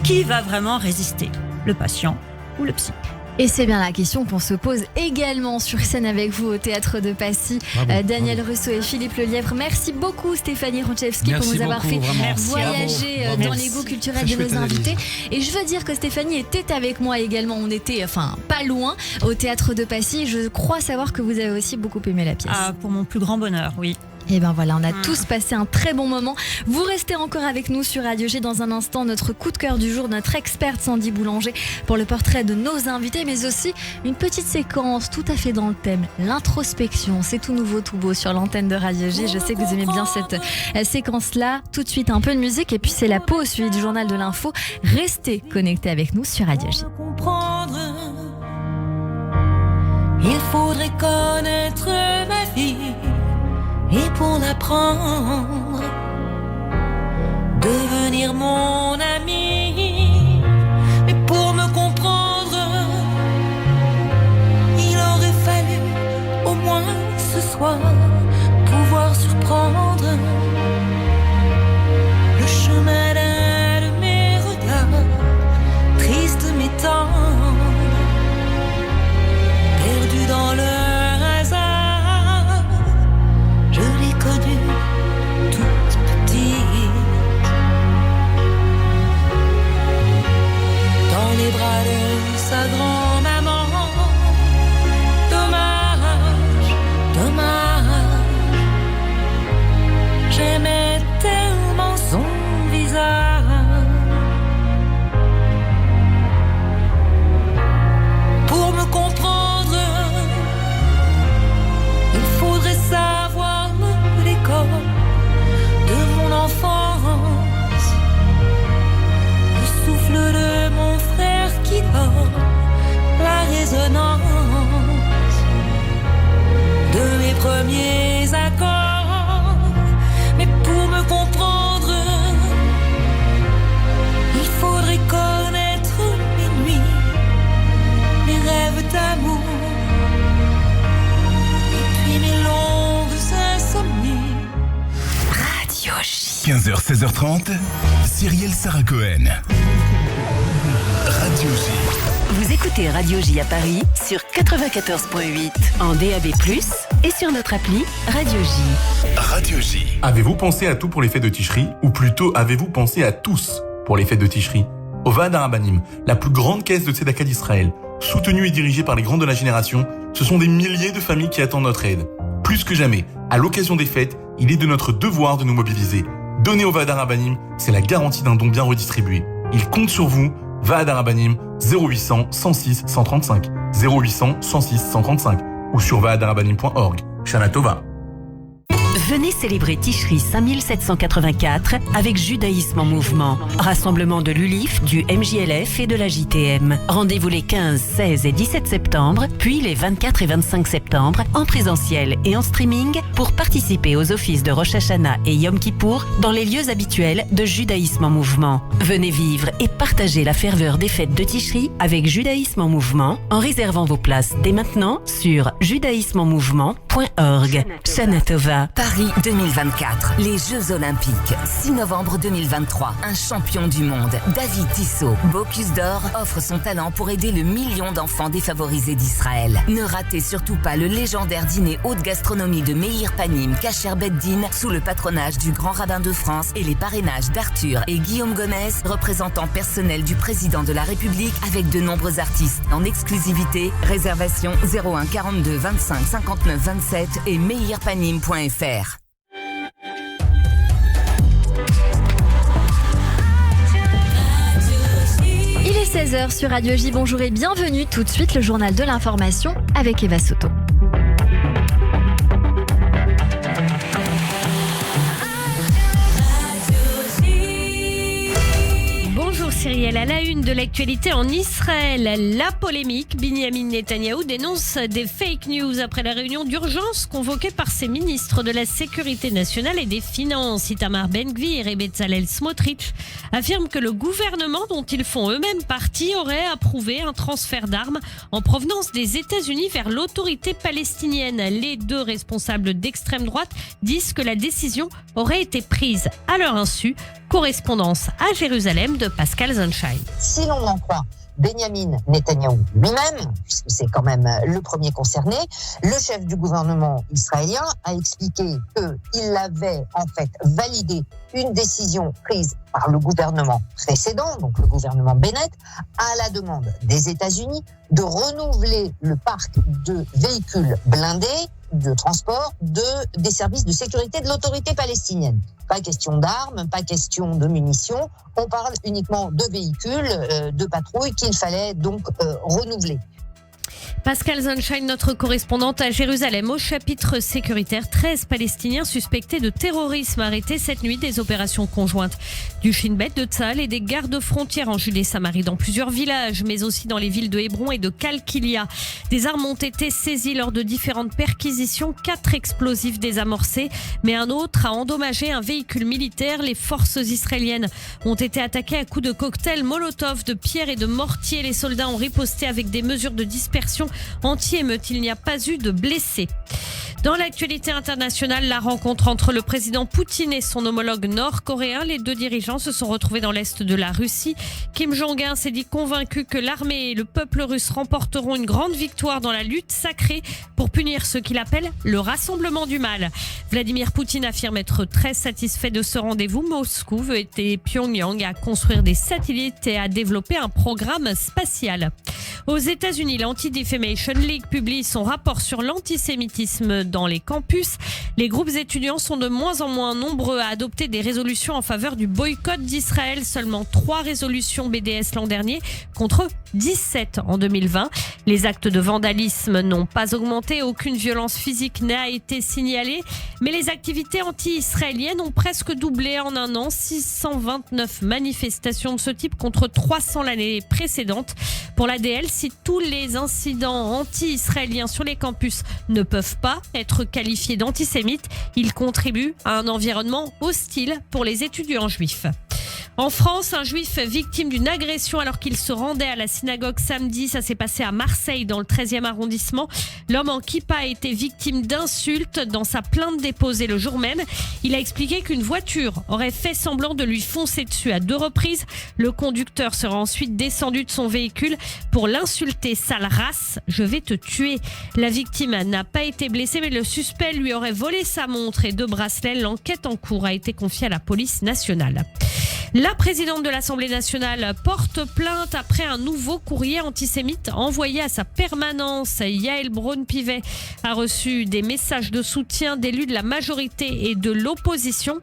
qui va vraiment résister, le patient ou le psy. Et c'est bien la question qu'on se pose également sur scène avec vous au Théâtre de Passy. Daniel Russo et Philippe Lelièvre. Merci beaucoup Stéphanie Ronchevski pour nous avoir fait voyager dans les goûts culturels de nos invités. Et je veux dire que Stéphanie était avec moi également. On était pas loin au Théâtre de Passy. Je crois savoir que vous avez aussi beaucoup aimé la pièce. Pour mon plus grand bonheur, oui. Et ben voilà, on a tous passé un très bon moment. Vous restez encore avec nous sur Radio G. Dans un instant, notre coup de cœur du jour, notre experte Sandy Boulanger pour le portrait de nos invités, mais aussi une petite séquence tout à fait dans le thème, l'introspection. C'est tout nouveau, tout beau sur l'antenne de Radio G. Je sais que vous aimez bien cette séquence-là. Tout de suite, un peu de musique et puis c'est la pause suivie du journal de l'info. Restez connectés avec nous sur Radio G. Il faudrait connaître ma vie. Et pour l'apprendre, devenir mon ami. Mais pour me comprendre, il aurait fallu au moins ce soir pouvoir surprendre le chemin d'un de mes regards, triste mais tendre, perdu dans le toute petite, dans les bras de sa grand-maman. Dommage, dommage, j'aimais tellement son visage. Pour me comprendre, il faudrait savoir l'école de mon enfance, le souffle de mon frère qui dort, la résonance de mes premiers accords. Mais pour me comprendre, il faudrait connaître mes nuits, mes rêves d'amour, et puis mes longues insomnies. Radio J. 15h, 16h30, Cyrielle Sarah Cohen. Radio J. Vous écoutez Radio J à Paris sur 94.8 en DAB+, et sur notre appli Radio J. Radio J. Avez-vous pensé à tout pour les fêtes de Ticherie? Ou plutôt, avez-vous pensé à tous pour les fêtes de Ticherie? Au Vaad HaRabbanim, la plus grande caisse de tzedaka d'Israël, soutenue et dirigée par les grands de la génération, ce sont des milliers de familles qui attendent notre aide. Plus que jamais, à l'occasion des fêtes, il est de notre devoir de nous mobiliser. Donner au Vaad HaRabbanim, c'est la garantie d'un don bien redistribué. Il compte sur vous. Vaad HaRabbanim, 0800 106 135, 0800 106 135 ou sur vaadharabbanim.org. Shana Tova. Venez célébrer Ticherie 5784 avec Judaïsme en mouvement. Rassemblement de l'ULIF, du MJLF et de la JTM. Rendez-vous les 15, 16 et 17 septembre, puis les 24 et 25 septembre, en présentiel et en streaming, pour participer aux offices de Rosh Hashanah et Yom Kippour dans les lieux habituels de Judaïsme en mouvement. Venez vivre et partager la ferveur des fêtes de Ticherie avec Judaïsme en mouvement en réservant vos places dès maintenant sur judaïsmeenmouvement.org. Shana Tova. Paris 2024, les Jeux Olympiques, 6 novembre 2023. Un champion du monde, David Tissot, Bocuse d'Or, offre son talent pour aider le million d'enfants défavorisés d'Israël. Ne ratez surtout pas le légendaire dîner haute gastronomie de Meir Panim, Kacher Beddin, sous le patronage du grand rabbin de France et les parrainages d'Arthur et Guillaume Gonès, représentants personnels du président de la République, avec de nombreux artistes en exclusivité. Réservation 01 42 25 59 27 et meirpanim.fr. Il est 16h sur Radio J. Bonjour et bienvenue. Tout de suite, le journal de l'information avec Eva Soto. Cyrielle, à la une de l'actualité en Israël, la polémique. Binyamin Netanyahou dénonce des fake news après la réunion d'urgence convoquée par ses ministres de la Sécurité nationale et des Finances. Itamar Ben-Gvir et Bezalel Smotrich affirment que le gouvernement dont ils font eux-mêmes partie aurait approuvé un transfert d'armes en provenance des États-Unis vers l'autorité palestinienne. Les deux responsables d'extrême droite disent que la décision aurait été prise à leur insu. Correspondance à Jérusalem de Pascal Zonshine. Si l'on en croit Benyamin Netanyahou lui-même, puisque c'est quand même le premier concerné, le chef du gouvernement israélien a expliqué qu'il avait en fait validé une décision prise par le gouvernement précédent, donc le gouvernement Bennett, à la demande des États-Unis de renouveler le parc de véhicules blindés de transport des services de sécurité de l'autorité palestinienne. Pas question d'armes, pas question de munitions, on parle uniquement de véhicules, de patrouilles qu'il fallait donc renouveler. Pascal Zonshine, notre correspondante à Jérusalem. Au chapitre sécuritaire, 13 Palestiniens suspectés de terrorisme arrêtés cette nuit des opérations conjointes du Shin Bet, de Tzahal et des gardes-frontières en Judée-Samarie dans plusieurs villages, mais aussi dans les villes de Hébron et de Kalkilia. Des armes ont été saisies lors de différentes perquisitions, 4 explosifs désamorcés, mais un autre a endommagé un véhicule militaire. Les forces israéliennes ont été attaquées à coups de cocktails Molotov, de pierres et de mortiers. Les soldats ont riposté avec des mesures de dispersion anti-émeute. Il n'y a pas eu de blessés. Dans l'actualité internationale, la rencontre entre le président Poutine et son homologue nord-coréen. Les deux dirigeants se sont retrouvés dans l'est de la Russie. Kim Jong-un s'est dit convaincu que l'armée et le peuple russe remporteront une grande victoire dans la lutte sacrée pour punir ce qu'il appelle le rassemblement du mal. Vladimir Poutine affirme être très satisfait de ce rendez-vous. Moscou veut aider Pyongyang à construire des satellites et à développer un programme spatial. Aux États-Unis, l'Anti-Defamation League publie son rapport sur l'antisémitisme dans les campus. Les groupes étudiants sont de moins en moins nombreux à adopter des résolutions en faveur du boycott d'Israël. Seulement 3 résolutions BDS l'an dernier contre 17 en 2020. Les actes de vandalisme n'ont pas augmenté. Aucune violence physique n'a été signalée. Mais les activités anti-israéliennes ont presque doublé en un an. 629 manifestations de ce type contre 300 l'année précédente. Pour l'ADL, si tous les incidents anti-israéliens sur les campus ne peuvent pas être qualifiés d'antisémites, ils contribuent à un environnement hostile pour les étudiants juifs. En France, un juif victime d'une agression alors qu'il se rendait à la synagogue samedi. Ça s'est passé à Marseille, dans le 13e arrondissement. L'homme en kippa a été victime d'insultes dans sa plainte déposée le jour même. Il a expliqué qu'une voiture aurait fait semblant de lui foncer dessus à 2 reprises. Le conducteur sera ensuite descendu de son véhicule pour l'insulter. Sale race, je vais te tuer. La victime n'a pas été blessée, mais le suspect lui aurait volé sa montre et 2 bracelets. L'enquête en cours a été confiée à la police nationale. La présidente de l'Assemblée nationale porte plainte après un nouveau courrier antisémite envoyé à sa permanence. Yael Braun-Pivet a reçu des messages de soutien d'élus de la majorité et de l'opposition.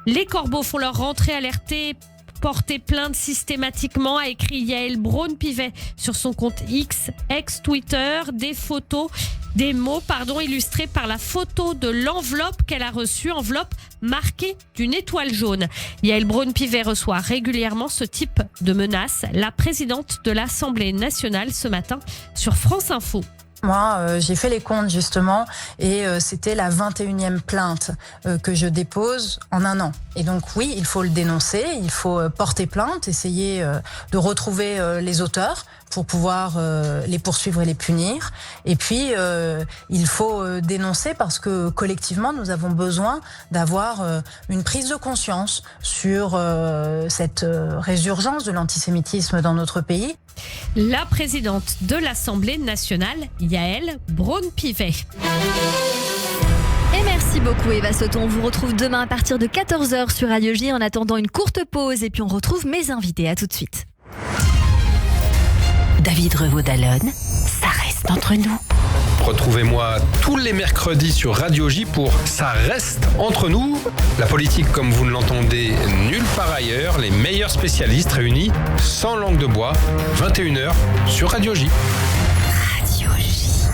Les corbeaux font leur rentrée alertés. Porter plainte systématiquement, a écrit Yael Braun-Pivet sur son compte X, ex-Twitter, des mots illustrés par la photo de l'enveloppe qu'elle a reçue, enveloppe marquée d'une étoile jaune. Yael Braun-Pivet reçoit régulièrement ce type de menaces. La présidente de l'Assemblée nationale ce matin sur France Info. Moi, j'ai fait les comptes justement et c'était la 21e plainte que je dépose en un an. Et donc oui, il faut le dénoncer, il faut porter plainte, essayer de retrouver les auteurs pour pouvoir les poursuivre et les punir. Et puis, il faut dénoncer parce que collectivement, nous avons besoin d'avoir une prise de conscience sur cette résurgence de l'antisémitisme dans notre pays. La présidente de l'Assemblée nationale, Yael Braun-Pivet. Et merci beaucoup Eva Soto. On vous retrouve demain à partir de 14h sur Radio J. En attendant une courte pause et puis on retrouve mes invités. À tout de suite. David Revaud-Dallon, ça reste entre nous. Retrouvez-moi tous les mercredis sur Radio J pour Ça reste entre nous. La politique comme vous ne l'entendez nulle part ailleurs. Les meilleurs spécialistes réunis sans langue de bois. 21h sur Radio J. Radio J.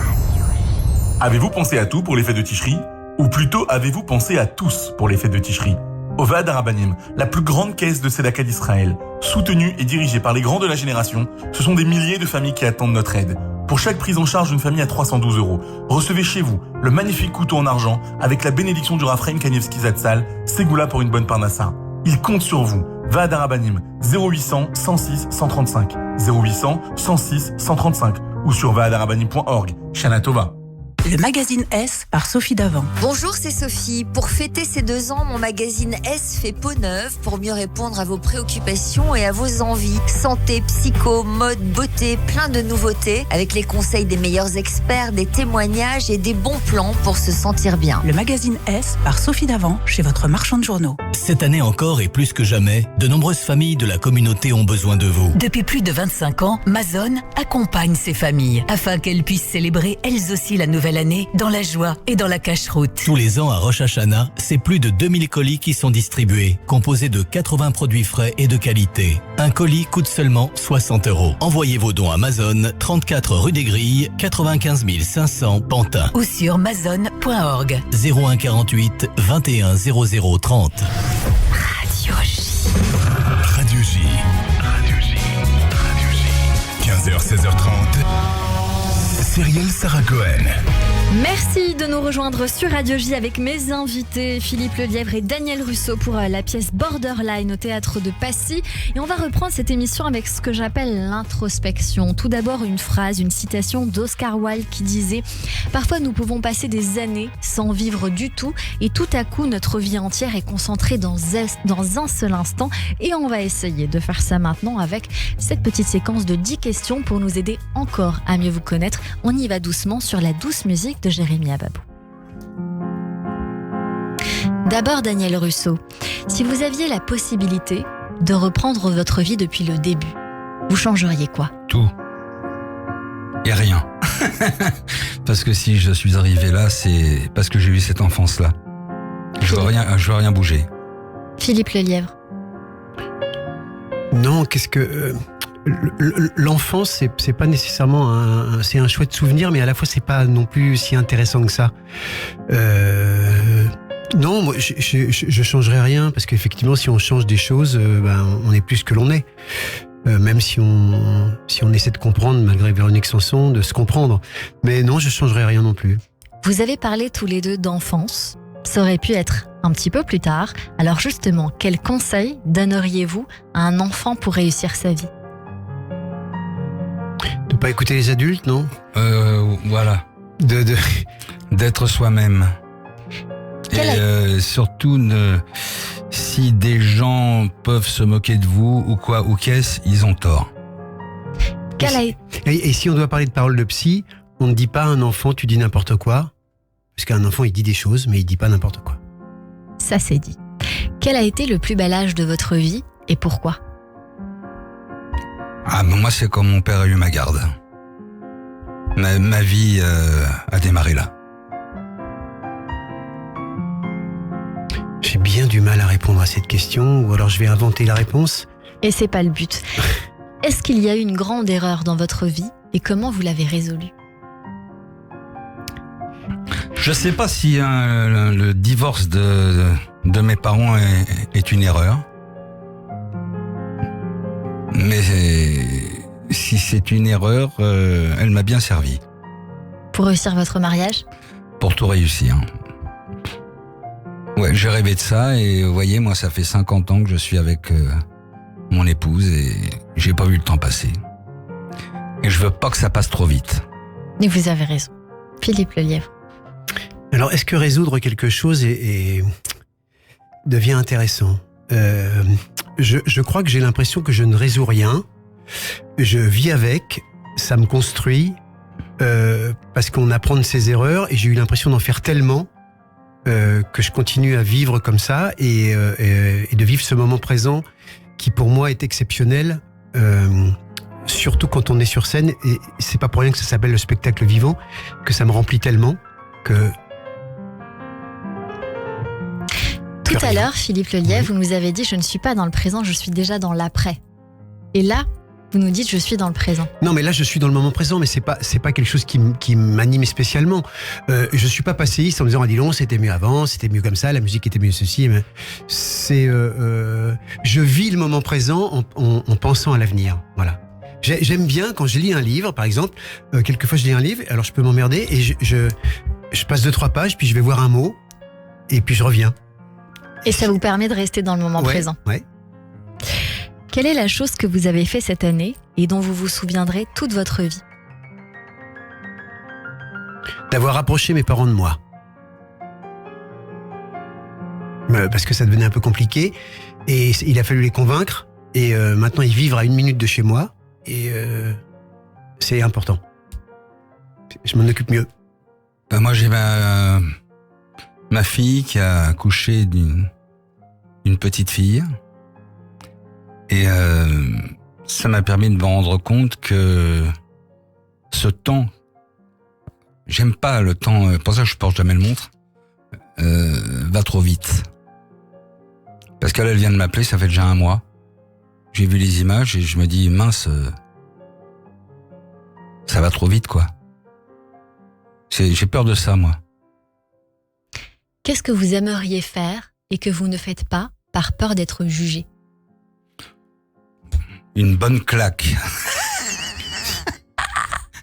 Avez-vous pensé à tout pour les fêtes de Tishri ? Ou plutôt, avez-vous pensé à tous pour les fêtes de Tishri ? Ovad Arabanim, la plus grande caisse de Tzedaka d'Israël, soutenue et dirigée par les grands de la génération, ce sont des milliers de familles qui attendent notre aide. Pour chaque prise en charge d'une famille à 312 €, recevez chez vous le magnifique couteau en argent avec la bénédiction du Rav Chaim Kanievski Zatzal, Ségoula pour une bonne parnassa. Il compte sur vous. Ovad Arabanim, 0800 106 135, 0800 106 135 ou sur vadarabanim.org. Shana Tova. Le magazine S par Sophie Davant. Bonjour, c'est Sophie. Pour fêter ces 2 ans, mon magazine S fait peau neuve pour mieux répondre à vos préoccupations et à vos envies. Santé, psycho, mode, beauté, plein de nouveautés avec les conseils des meilleurs experts, des témoignages et des bons plans pour se sentir bien. Le magazine S par Sophie Davant chez votre marchand de journaux. Cette année encore et plus que jamais, de nombreuses familles de la communauté ont besoin de vous. Depuis plus de 25 ans, Mazone accompagne ces familles afin qu'elles puissent célébrer elles aussi la nouvelle année dans la joie et dans la cache-route. Tous les ans à Rosh Hashanah, c'est plus de 2000 colis qui sont distribués, composés de 80 produits frais et de qualité. Un colis coûte seulement 60 €. Envoyez vos dons à Amazon, 34 rue des Grilles, 95 500 Pantin. Ou sur mazone.org. 01 48 21 00 30. Radio J. Radio J. Radio J. Radio J. 15h, 16h30. Cyrielle Sarah Cohen. Merci de nous rejoindre sur Radio J avec mes invités Philippe Lelièvre et Daniel Russo pour la pièce Borderline au théâtre de Passy. Et on va reprendre cette émission avec ce que j'appelle l'introspection. Tout d'abord une phrase, une citation d'Oscar Wilde qui disait « Parfois nous pouvons passer des années sans vivre du tout et tout à coup notre vie entière est concentrée dans un seul instant ». Et on va essayer de faire ça maintenant avec cette petite séquence de 10 questions pour nous aider encore à mieux vous connaître. On y va doucement sur la douce musique de Jérémy Ababou. D'abord Daniel Russo, si vous aviez la possibilité de reprendre votre vie depuis le début, vous changeriez quoi ? Tout. Et rien. Parce que si je suis arrivé là, c'est parce que j'ai eu cette enfance-là. Je veux rien bouger. Philippe Lelièvre. Non, qu'est-ce que... L'enfance, c'est pas nécessairement c'est un chouette souvenir, mais à la fois c'est pas non plus si intéressant que ça. Non, moi, je changerais rien parce qu'effectivement, si on change des choses, on est plus que l'on est. Même si on essaie de comprendre, malgré Véronique Sanson, de se comprendre. Mais non, je changerais rien non plus. Vous avez parlé tous les deux d'enfance. Ça aurait pu être un petit peu plus tard. Alors justement, quels conseils donneriez-vous à un enfant pour réussir sa vie ? De pas écouter les adultes, non ? Voilà. D'être soi-même. Et surtout, si des gens peuvent se moquer de vous ou quoi ou qu'est-ce, ils ont tort. Et si on doit parler de paroles de psy, on ne dit pas à un enfant tu dis n'importe quoi, parce qu'un enfant il dit des choses, mais il dit pas n'importe quoi. Ça c'est dit. Quel a été le plus bel âge de votre vie et pourquoi ? Ah, mais moi, c'est quand mon père a eu ma garde. Ma vie a démarré là. J'ai bien du mal à répondre à cette question, ou alors je vais inventer la réponse. Et c'est pas le but. Est-ce qu'il y a eu une grande erreur dans votre vie et comment vous l'avez résolue ? Je sais pas si le divorce de mes parents est une erreur. Mais si c'est une erreur, elle m'a bien servi. Pour réussir votre mariage ? Pour tout réussir. Ouais, j'ai rêvé de ça et vous voyez, moi ça fait 50 ans que je suis avec mon épouse et j'ai pas vu le temps passer. Et je veux pas que ça passe trop vite. Et vous avez raison. Philippe Lelièvre. Alors, est-ce que résoudre quelque chose devient intéressant ? Je crois que j'ai l'impression que je ne résous rien. Je vis avec, ça me construit, parce qu'on apprend de ses erreurs, et j'ai eu l'impression d'en faire tellement que je continue à vivre comme ça, et de vivre ce moment présent qui pour moi est exceptionnel. surtout quand on est sur scène, et c'est pas pour rien que ça s'appelle le spectacle vivant, que ça me remplit tellement que... Tout à l'heure, Philippe Lelièvre, vous nous avez dit « Je ne suis pas dans le présent, je suis déjà dans l'après ». Et là, vous nous dites « Je suis dans le présent ». Non, mais là, je suis dans le moment présent, mais c'est pas quelque chose qui m'anime spécialement. Je suis pas passéiste en me disant « Ah, dis donc, c'était mieux avant, c'était mieux comme ça, la musique était mieux ceci ». C'est... je vis le moment présent en pensant à l'avenir. Voilà. J'aime bien quand je lis un livre, par exemple, quelquefois je lis un livre, alors je peux m'emmerder et je passe 2-3 pages, puis je vais voir un mot, et puis je reviens. Et ça vous permet de rester dans le moment présent. Ouais. Quelle est la chose que vous avez fait cette année et dont vous vous souviendrez toute votre vie? D'avoir rapproché mes parents de moi. Parce que ça devenait un peu compliqué, et il a fallu les convaincre, et maintenant ils vivent à 1 minute de chez moi, et c'est important. Je m'en occupe mieux. Moi j'ai ma fille qui a accouché d'une petite fille. Et ça m'a permis de me rendre compte que ce temps, j'aime pas le temps, pour ça que je porte jamais le montre, va trop vite. Parce qu'elle vient de m'appeler, ça fait déjà 1 mois. J'ai vu les images et je me dis, mince, ça va trop vite, quoi. J'ai peur de ça, moi. Qu'est-ce que vous aimeriez faire et que vous ne faites pas par peur d'être jugé? Une bonne claque.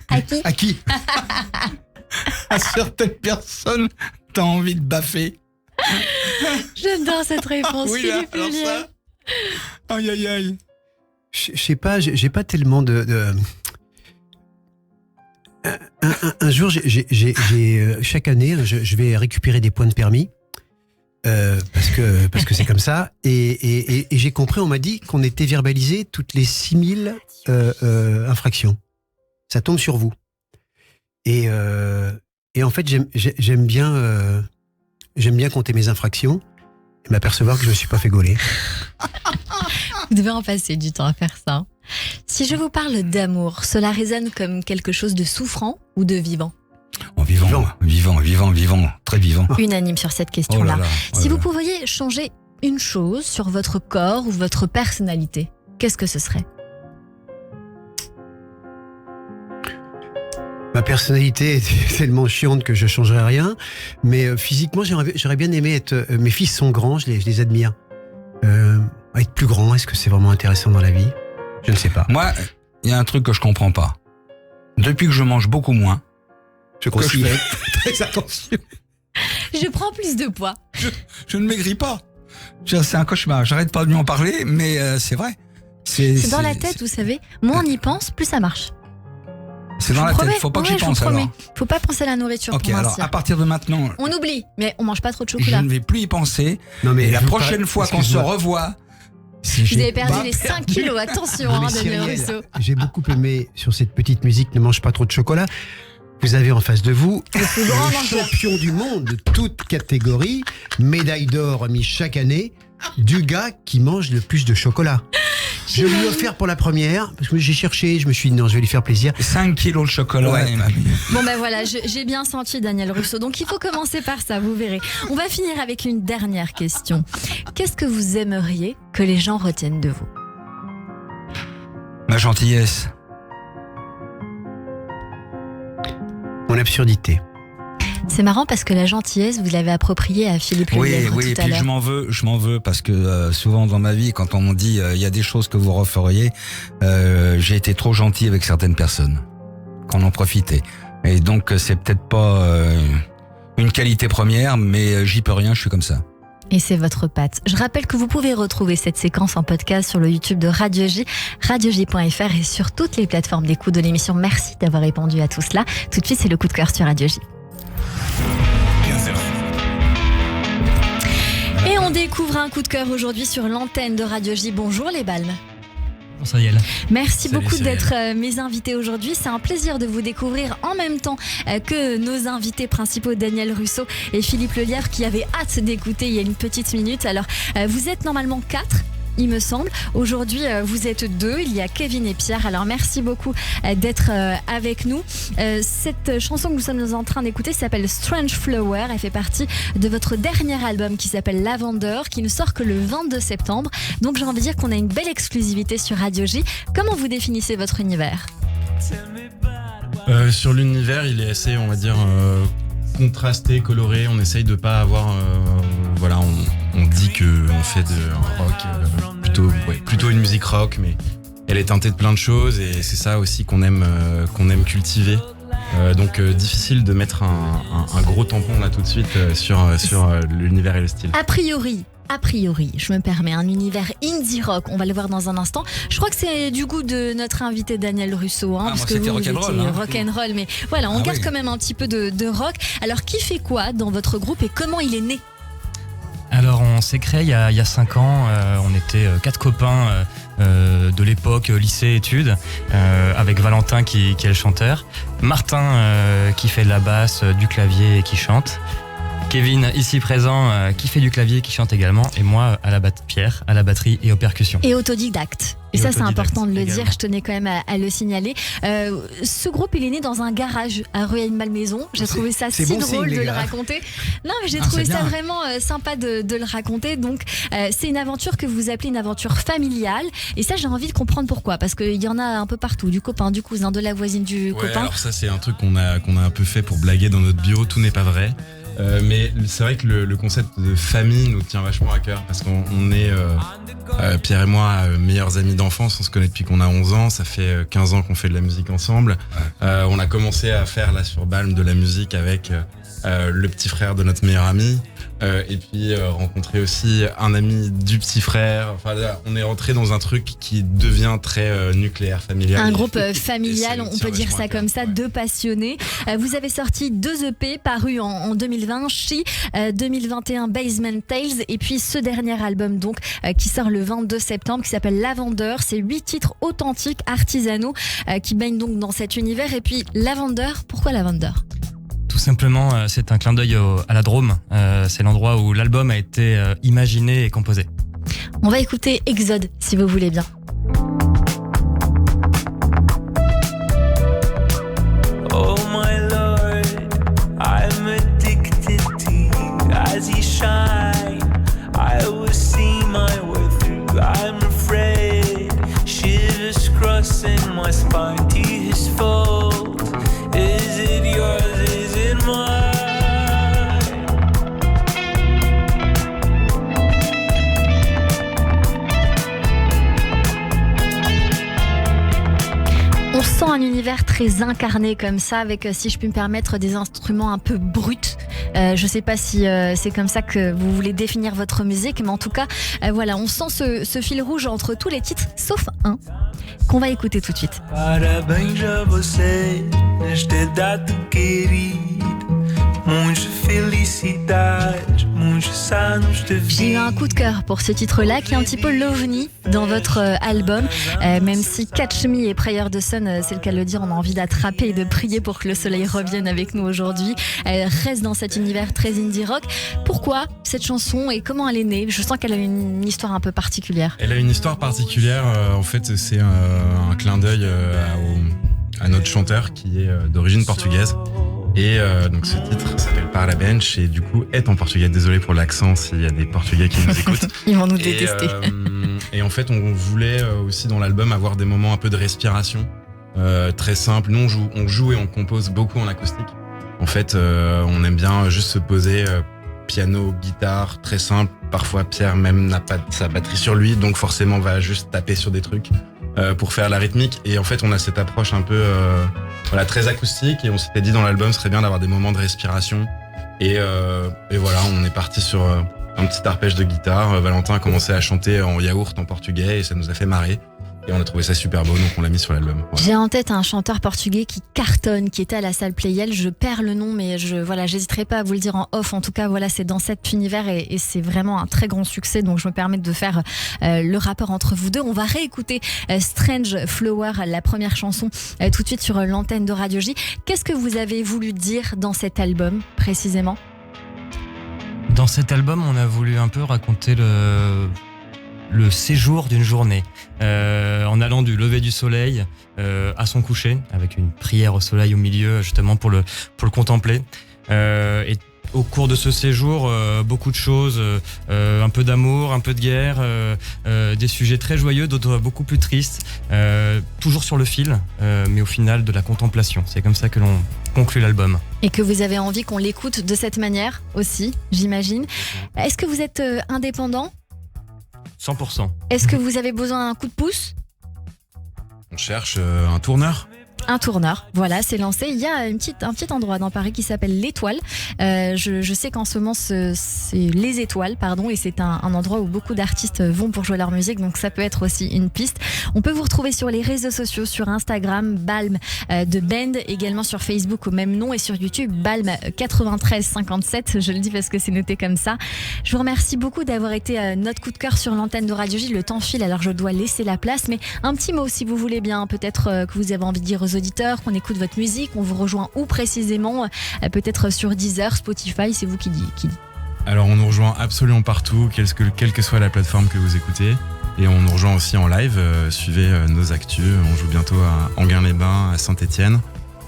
À qui? À qui? À certaines personnes, t'as envie de baffer. J'adore cette réponse, oui, Philippe là, Lelièvre. Ça... Aïe, aïe, aïe. Je sais pas, j'ai pas tellement de... Un jour, chaque année, je vais récupérer des points de permis. Parce que c'est comme ça, et j'ai compris, on m'a dit qu'on était verbalisé toutes les 6000 infractions. Ça tombe sur vous. Et en fait, j'aime bien compter mes infractions et m'apercevoir que je ne me suis pas fait gauler. Vous devez en passer du temps à faire ça. Si je vous parle d'amour, cela résonne comme quelque chose de souffrant ou de vivant? Vivant, très vivant. Unanime sur cette question-là. Oh là là, si vous pouviez changer une chose sur votre corps ou votre personnalité, qu'est-ce que ce serait? Ma personnalité est tellement chiante que je ne changerais rien, mais physiquement, j'aurais bien aimé être... mes fils sont grands, je les admire. Être plus grand, est-ce que c'est vraiment intéressant dans la vie? Je ne sais pas. Moi, il y a un truc que je comprends pas. Depuis que je mange beaucoup moins, je fais très attention. Je prends plus de poids. Je ne maigris pas. C'est un cauchemar. J'arrête pas de lui en parler, mais c'est vrai. C'est dans la tête, vous savez. Moins on y pense, plus ça marche. C'est dans la tête, faut pas que j'y pense alors. Faut pas penser à la nourriture pour mincir. Alors à partir de maintenant... On oublie, mais on mange pas trop de chocolat. Je ne vais plus y penser. Non, mais la prochaine fois qu'on se revoit... Vous avez perdu les 5 kilos, attention, Daniel Russo. J'ai beaucoup aimé sur cette petite musique, ne mange pas trop de chocolat. Vous avez en face de vous le champion du monde de toute catégorie, médaille d'or remise chaque année, du gars qui mange le plus de chocolat. Je lui ai offert pour la première, parce que j'ai cherché, je me suis dit non, je vais lui faire plaisir. 5 kilos de chocolat. Ouais. Bon ben voilà, j'ai bien senti Daniel Russo, donc il faut commencer par ça, vous verrez. On va finir avec une dernière question. Qu'est-ce que vous aimeriez que les gens retiennent de vous? Ma gentillesse. Mon absurdité. C'est marrant parce que la gentillesse, vous l'avez appropriée à Philippe Lelièvre Oui, tout à puis l'heure. je m'en veux parce que souvent dans ma vie, quand on me dit il y a des choses que vous referiez, j'ai été trop gentil avec certaines personnes, qu'on en profitait. Et donc c'est peut-être pas une qualité première, mais j'y peux rien, je suis comme ça. Et c'est votre patte. Je rappelle que vous pouvez retrouver cette séquence en podcast sur le YouTube de Radio J, radioj.fr et sur toutes les plateformes d'écoute de l'émission. Merci d'avoir répondu à tout cela. Tout de suite, c'est le coup de cœur sur Radio J. Et on découvre un coup de cœur aujourd'hui sur l'antenne de Radio J. Bonjour les balmes. Bonsoir Yael. Merci beaucoup d'être mes invités aujourd'hui. C'est un plaisir de vous découvrir en même temps que nos invités principaux Daniel Russo et Philippe Lelièvre qui avaient hâte d'écouter il y a une petite minute. Alors vous êtes normalement 4 il me semble. Aujourd'hui, vous êtes deux. Il y a Kevin et Pierre. Alors, merci beaucoup d'être avec nous. Cette chanson que nous sommes en train d'écouter s'appelle Strange Flower. Elle fait partie de votre dernier album qui s'appelle Lavender, qui ne sort que le 22 septembre. Donc, j'ai envie de dire qu'on a une belle exclusivité sur Radio J. Comment vous définissez votre univers ? Sur l'univers, il est assez, on va dire, contrasté, coloré. On essaye de pas avoir... on dit qu'on fait un rock, plutôt une musique rock, mais elle est teintée de plein de choses et c'est ça aussi qu'on aime cultiver. Donc difficile de mettre un gros tampon là tout de suite sur l'univers et le style. A priori, je me permets, un univers indie rock, on va le voir dans un instant. Je crois que c'est du goût de notre invité Daniel Russo, parce que vous étiez rock'n'roll, mais voilà, on garde quand même un petit peu de rock. Alors, qui fait quoi dans votre groupe et comment il est né ? Alors, on s'est créé il y a 5 ans, on était 4 copains de l'époque lycée-études, avec Valentin qui est le chanteur, Martin qui fait de la basse, du clavier et qui chante, Kevin, ici présent, qui fait du clavier et qui chante également, et moi, Pierre, à la batterie et aux percussions. Et autodidacte. Et ça, c'est important de le dire, je tenais quand même à le signaler. Ce groupe, il est né dans un garage à Rueil-Malmaison. J'ai trouvé ça si drôle de le raconter. Non, mais j'ai trouvé ça vraiment sympa de le raconter. Donc, c'est une aventure que vous appelez une aventure familiale. Et ça, j'ai envie de comprendre pourquoi. Parce qu'il y en a un peu partout. Du copain, du cousin, de la voisine, du copain. Alors ça, c'est un truc qu'on a un peu fait pour blaguer dans notre bio. Tout n'est pas vrai. Mais c'est vrai que le concept de famille nous tient vachement à cœur parce qu'on est, Pierre et moi, meilleurs amis d'enfance. On se connaît depuis qu'on a 11 ans. Ça fait 15 ans qu'on fait de la musique ensemble. On a commencé à faire là sur Balme de la musique avec le petit frère de notre meilleur ami. Et puis rencontrer aussi un ami du petit frère. Enfin, là, on est rentré dans un truc qui devient très nucléaire, familial. Un groupe familial, on peut dire ça comme ça, deux passionnés. Vous avez sorti 2 EP parus en 2020, She, 2021 Basement Tales, et puis ce dernier album donc qui sort le 22 septembre, qui s'appelle Lavender. C'est 8 titres authentiques, artisanaux, qui baignent donc dans cet univers. Et puis Lavender, pourquoi Lavender ? Tout simplement, c'est un clin d'œil à la Drôme. C'est l'endroit où l'album a été imaginé et composé. On va écouter Exode, si vous voulez bien. Oh my Lord, I'm addicted to you. As you shine, I will see my way through. I'm afraid, shivers crossing my spine. To his fault, is it yours? On sent un univers très incarné comme ça, avec, si je puis me permettre, des instruments un peu bruts. Je sais pas si c'est comme ça que vous voulez définir votre musique, mais en tout cas, voilà, on sent ce fil rouge entre tous les titres, sauf un, qu'on va écouter tout de suite. Parabéns a você nesta data querida. Muitas felicidades, muitos anos de vida. J'ai eu un coup de cœur pour ce titre-là, qui est un petit peu l'ovni dans votre album. Même si Catch Me et Prayer the Sun, c'est le cas de le dire, on a envie d'attraper et de prier pour que le soleil revienne avec nous aujourd'hui. Elle reste dans cet univers très indie rock. Pourquoi cette chanson et comment elle est née ? Je sens qu'elle a une histoire un peu particulière. Elle a une histoire particulière. En fait, c'est un clin d'œil à notre chanteur qui est d'origine portugaise. Et donc ce titre s'appelle Parabéns et du coup est en portugais. Désolé pour l'accent s'il y a des Portugais qui nous écoutent. Ils vont nous détester. Et en fait on voulait aussi dans l'album avoir des moments un peu de respiration, très simple. Nous on joue et on compose beaucoup en acoustique. En fait on aime bien juste se poser, piano, guitare, très simple. Parfois Pierre même n'a pas sa batterie sur lui, donc forcément va juste taper sur des trucs pour faire la rythmique. Et en fait on a cette approche un peu très acoustique, et on s'était dit dans l'album, ce serait bien d'avoir des moments de respiration. Et voilà, on est parti sur un petit arpège de guitare. Valentin a commencé à chanter en yaourt en portugais et ça nous a fait marrer. Et on a trouvé ça super beau, donc on l'a mis sur l'album. Voilà. J'ai en tête un chanteur portugais qui cartonne, qui était à la salle Playel. Je perds le nom, mais j'hésiterai pas à vous le dire en off. En tout cas, voilà, c'est dans cet univers et c'est vraiment un très grand succès. Donc je me permets de faire le rapport entre vous deux. On va réécouter Strange Flower, la première chanson, tout de suite sur l'antenne de Radio J. Qu'est-ce que vous avez voulu dire dans cet album, précisément ? Dans cet album, on a voulu un peu raconter le séjour d'une journée, en allant du lever du soleil à son coucher, avec une prière au soleil au milieu, justement pour le contempler. Et au cours de ce séjour, beaucoup de choses, un peu d'amour, un peu de guerre, des sujets très joyeux, d'autres beaucoup plus tristes, toujours sur le fil, mais au final de la contemplation. C'est comme ça que l'on conclut l'album. Et que vous avez envie qu'on l'écoute de cette manière aussi, j'imagine. Est-ce que vous êtes indépendant ? 100%. Est-ce que vous avez besoin d'un coup de pouce ? On cherche un tourneur. Un tourneur, voilà, c'est lancé. Il y a un petit endroit dans Paris qui s'appelle l'Étoile. Je sais qu'en ce moment, c'est les Étoiles, pardon, et c'est un endroit où beaucoup d'artistes vont pour jouer leur musique, donc ça peut être aussi une piste. On peut vous retrouver sur les réseaux sociaux, sur Instagram, Balm de Bend, également sur Facebook au même nom, et sur YouTube, Balm 9357, je le dis parce que c'est noté comme ça. Je vous remercie beaucoup d'avoir été notre coup de cœur sur l'antenne de Radio J. Le temps file, alors je dois laisser la place, mais un petit mot si vous voulez bien, peut-être que vous avez envie de dire aux auditeurs qu'on écoute votre musique, on vous rejoint où précisément, peut-être sur Deezer, Spotify, c'est vous qui dites. Alors on nous rejoint absolument partout, quelle que soit la plateforme que vous écoutez, et on nous rejoint aussi en live, suivez nos actus, on joue bientôt à Enghien-les-Bains, à Saint-Étienne,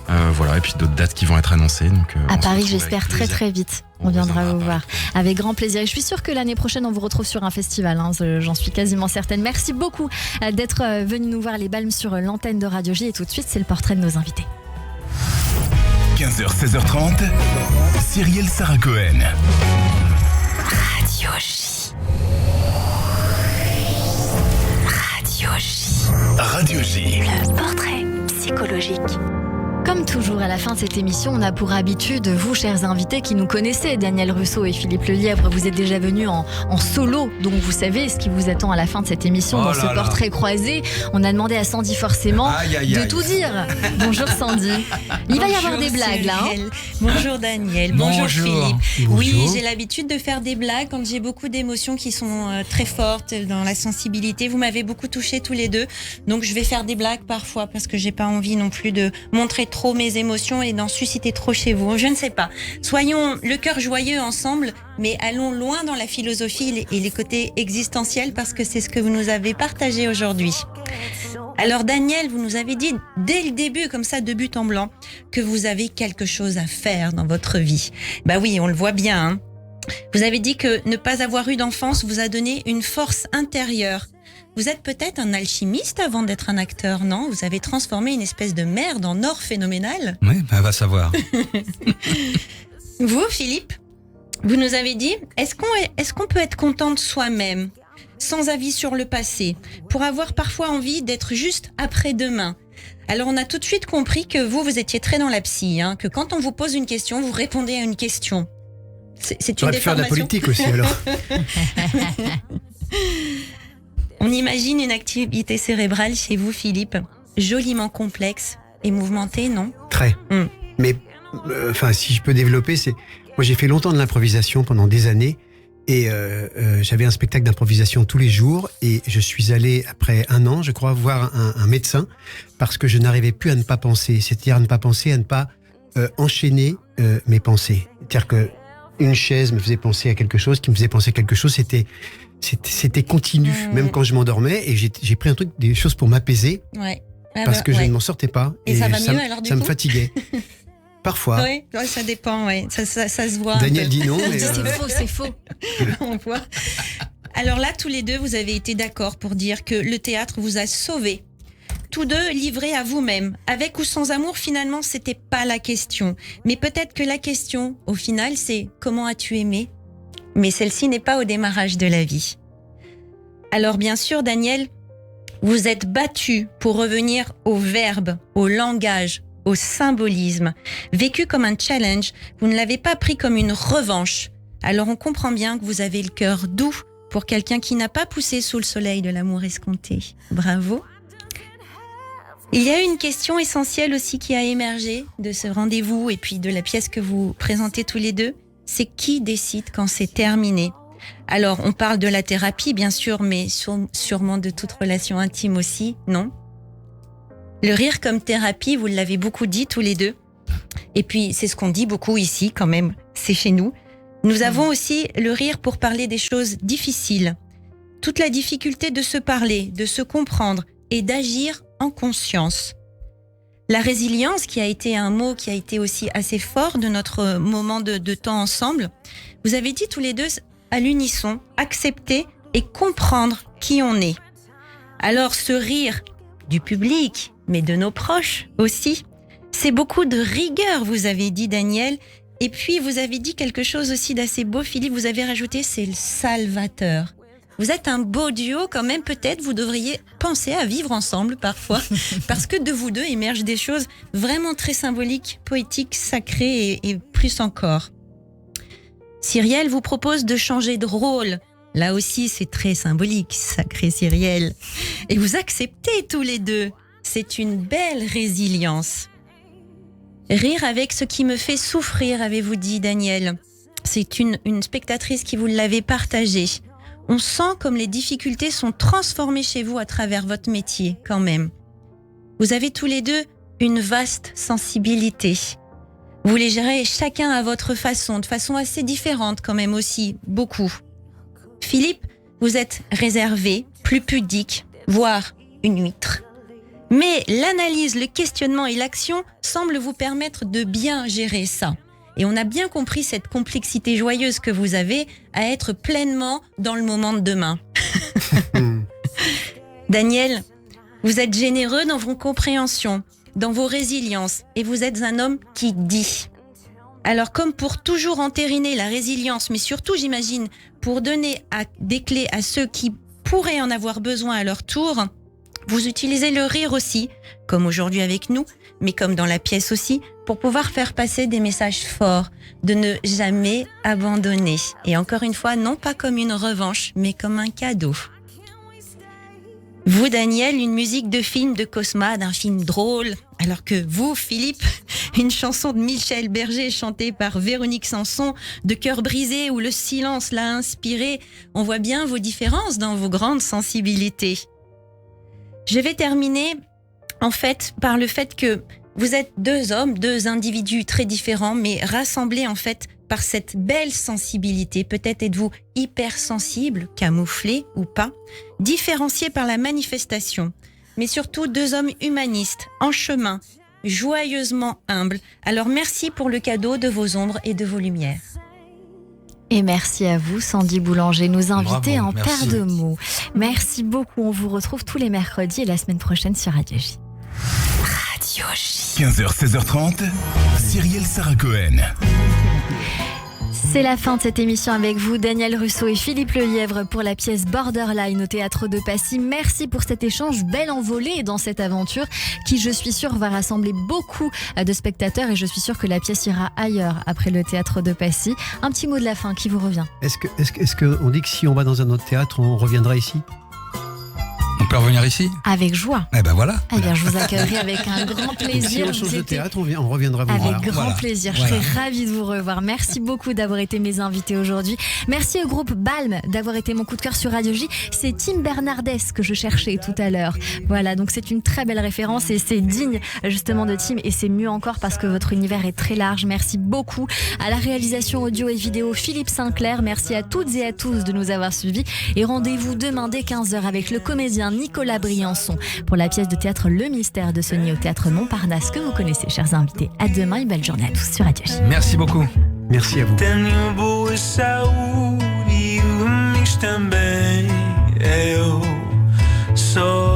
voilà, et puis d'autres dates qui vont être annoncées. Donc, à Paris, j'espère très vite. On viendra vous voir avec grand plaisir. Et je suis sûre que l'année prochaine, on vous retrouve sur un festival. J'en suis quasiment certaine. Merci beaucoup d'être venu nous voir, les Balms, sur l'antenne de Radio J. Et tout de suite, c'est le portrait de nos invités. 15h, 16h30, Cyrielle Sarah Cohen. Radio J. Radio J. Radio J. Le portrait psychologique. Comme toujours, à la fin de cette émission, on a pour habitude, vous, chers invités qui nous connaissez, Daniel Russo et Philippe Lelièvre, vous êtes déjà venus en solo, donc vous savez ce qui vous attend à la fin de cette émission dans ce portrait croisé. On a demandé à Sandy forcément de tout dire. Bonjour Sandy. Il va y avoir des blagues là. Bonjour Daniel, bonjour Philippe. Bonjour. Oui, j'ai l'habitude de faire des blagues quand j'ai beaucoup d'émotions qui sont très fortes dans la sensibilité. Vous m'avez beaucoup touchés tous les deux, donc je vais faire des blagues parfois parce que j'ai pas envie non plus de montrer trop mes émotions et d'en susciter trop chez vous. Je ne sais pas. Soyons le cœur joyeux ensemble, mais allons loin dans la philosophie et les côtés existentiels parce que c'est ce que vous nous avez partagé aujourd'hui. Alors Daniel, vous nous avez dit dès le début, comme ça de but en blanc, que vous avez quelque chose à faire dans votre vie. Bah oui, on le voit bien. Hein. Vous avez dit que ne pas avoir eu d'enfance vous a donné une force intérieure. Vous êtes peut-être un alchimiste avant d'être un acteur, non ? Vous avez transformé une espèce de merde en or phénoménal. Oui, va savoir. Vous, Philippe, vous nous avez dit, est-ce qu'on peut être content de soi-même, sans avis sur le passé, pour avoir parfois envie d'être juste après-demain ? Alors on a tout de suite compris que vous étiez très dans la psy, hein, que quand on vous pose une question, vous répondez à une question. C'est une déformation. Faire de la politique aussi alors. On imagine une activité cérébrale chez vous, Philippe, joliment complexe et mouvementée, non ? Très. Mais si je peux développer, moi j'ai fait longtemps de l'improvisation pendant des années et j'avais un spectacle d'improvisation tous les jours et je suis allé après 1 an, je crois, voir un médecin parce que je n'arrivais plus à ne pas penser, c'est-à-dire à ne pas penser, à ne pas enchaîner mes pensées. C'est-à-dire que une chaise me faisait penser à quelque chose, qui me faisait penser à quelque chose, c'était continu, même quand je m'endormais, et j'ai pris des choses pour m'apaiser, parce que je ne m'en sortais pas, et ça va mieux alors du coup ? Ça me fatiguait. Parfois. Oui, ça dépend, ça se voit. Daniel dit non, mais c'est faux. On voit. Alors là, tous les deux, vous avez été d'accord pour dire que le théâtre vous a sauvé. Tous deux livrés à vous-même, avec ou sans amour, finalement, c'était pas la question. Mais peut-être que la question, au final, c'est comment as-tu aimé ? Mais celle-ci n'est pas au démarrage de la vie. Alors bien sûr, Daniel, vous êtes battu pour revenir au verbe, au langage, au symbolisme. Vécu comme un challenge, vous ne l'avez pas pris comme une revanche. Alors on comprend bien que vous avez le cœur doux pour quelqu'un qui n'a pas poussé sous le soleil de l'amour escompté. Bravo. Il y a une question essentielle aussi qui a émergé de ce rendez-vous et puis de la pièce que vous présentez tous les deux. C'est qui décide quand c'est terminé ? Alors, on parle de la thérapie, bien sûr, mais sûrement de toute relation intime aussi, non ? Le rire comme thérapie, vous l'avez beaucoup dit tous les deux. Et puis, c'est ce qu'on dit beaucoup ici, quand même, c'est chez nous. Nous avons aussi le rire pour parler des choses difficiles. toute la difficulté de se parler, de se comprendre et d'agir en conscience. La résilience, qui a été un mot qui a été aussi assez fort de notre moment de temps ensemble, vous avez dit tous les deux à l'unisson, accepter et comprendre qui on est. Alors ce rire du public, mais de nos proches aussi, c'est beaucoup de rigueur, vous avez dit Daniel. Et puis vous avez dit quelque chose aussi d'assez beau, Philippe, vous avez rajouté, c'est le salvateur. Vous êtes un beau duo quand même, peut-être vous devriez penser à vivre ensemble parfois, parce que de vous deux émergent des choses vraiment très symboliques, poétiques, sacrées et plus encore. Cyrielle vous propose de changer de rôle. Là aussi, c'est très symbolique, sacré Cyrielle. Et vous acceptez tous les deux. C'est une belle résilience. Rire avec ce qui me fait souffrir, avez-vous dit, Daniel. C'est une spectatrice qui vous l'avait partagé. On sent comme les difficultés sont transformées chez vous à travers votre métier, quand même. Vous avez tous les deux une vaste sensibilité. Vous les gérez chacun à votre façon, de façon assez différente quand même aussi, beaucoup. Philippe, vous êtes réservé, plus pudique, voire une huître. Mais l'analyse, le questionnement et l'action semblent vous permettre de bien gérer ça. Et on a bien compris cette complexité joyeuse que vous avez à être pleinement dans le moment de demain. Daniel, vous êtes généreux dans vos compréhensions, dans vos résiliences, et vous êtes un homme qui dit. Alors comme pour toujours entériner la résilience, mais surtout j'imagine pour donner des clés à ceux qui pourraient en avoir besoin à leur tour, vous utilisez le rire aussi, comme aujourd'hui avec nous, mais comme dans la pièce aussi, pour pouvoir faire passer des messages forts, de ne jamais abandonner. Et encore une fois, non pas comme une revanche, mais comme un cadeau. Vous, Daniel, une musique de film de Cosma, d'un film drôle, alors que vous, Philippe, une chanson de Michel Berger chantée par Véronique Sanson, de Cœur brisé, où le silence l'a inspiré. On voit bien vos différences dans vos grandes sensibilités. Je vais terminer, en fait, par le fait que vous êtes deux hommes, deux individus très différents, mais rassemblés, en fait, par cette belle sensibilité. Peut-être êtes-vous hypersensible, camouflé ou pas, différenciés par la manifestation, mais surtout deux hommes humanistes, en chemin, joyeusement humbles. Alors merci pour le cadeau de vos ombres et de vos lumières. Et merci à vous, Sandy Boulanger, nous inviter en paire de mots. Merci beaucoup. On vous retrouve tous les mercredis et la semaine prochaine sur Radio J. Radio J. 15h, 16h30, Cyrielle Sarah Cohen. C'est la fin de cette émission avec vous, Daniel Russo et Philippe Lelièvre pour la pièce Borderline au Théâtre de Passy. Merci pour cet échange, belle envolée dans cette aventure qui, je suis sûre, va rassembler beaucoup de spectateurs et je suis sûre que la pièce ira ailleurs après le Théâtre de Passy. Un petit mot de la fin qui vous revient. Est-ce qu'on dit que si on va dans un autre théâtre, on reviendra ici ? On peut revenir ici ? Avec joie. Eh ben voilà. Eh bien, je vous accueillerai avec un grand plaisir. Si on change de théâtre, on reviendra vous voir. Avec grand plaisir. Je serai ravie de vous revoir. Merci beaucoup d'avoir été mes invités aujourd'hui. Merci au groupe Balm d'avoir été mon coup de cœur sur Radio J. C'est Tim Bernardes que je cherchais tout à l'heure. Voilà, donc c'est une très belle référence et c'est digne justement de Tim et c'est mieux encore parce que votre univers est très large. Merci beaucoup à la réalisation audio et vidéo Philippe Sinclair. Merci à toutes et à tous de nous avoir suivis et rendez-vous demain dès 15h avec le comédien Nicolas Briançon pour la pièce de théâtre Le Mystère de Sony au Théâtre Montparnasse que vous connaissez, chers invités. À demain et belle journée à tous sur Radio J. Merci beaucoup. Merci à vous. So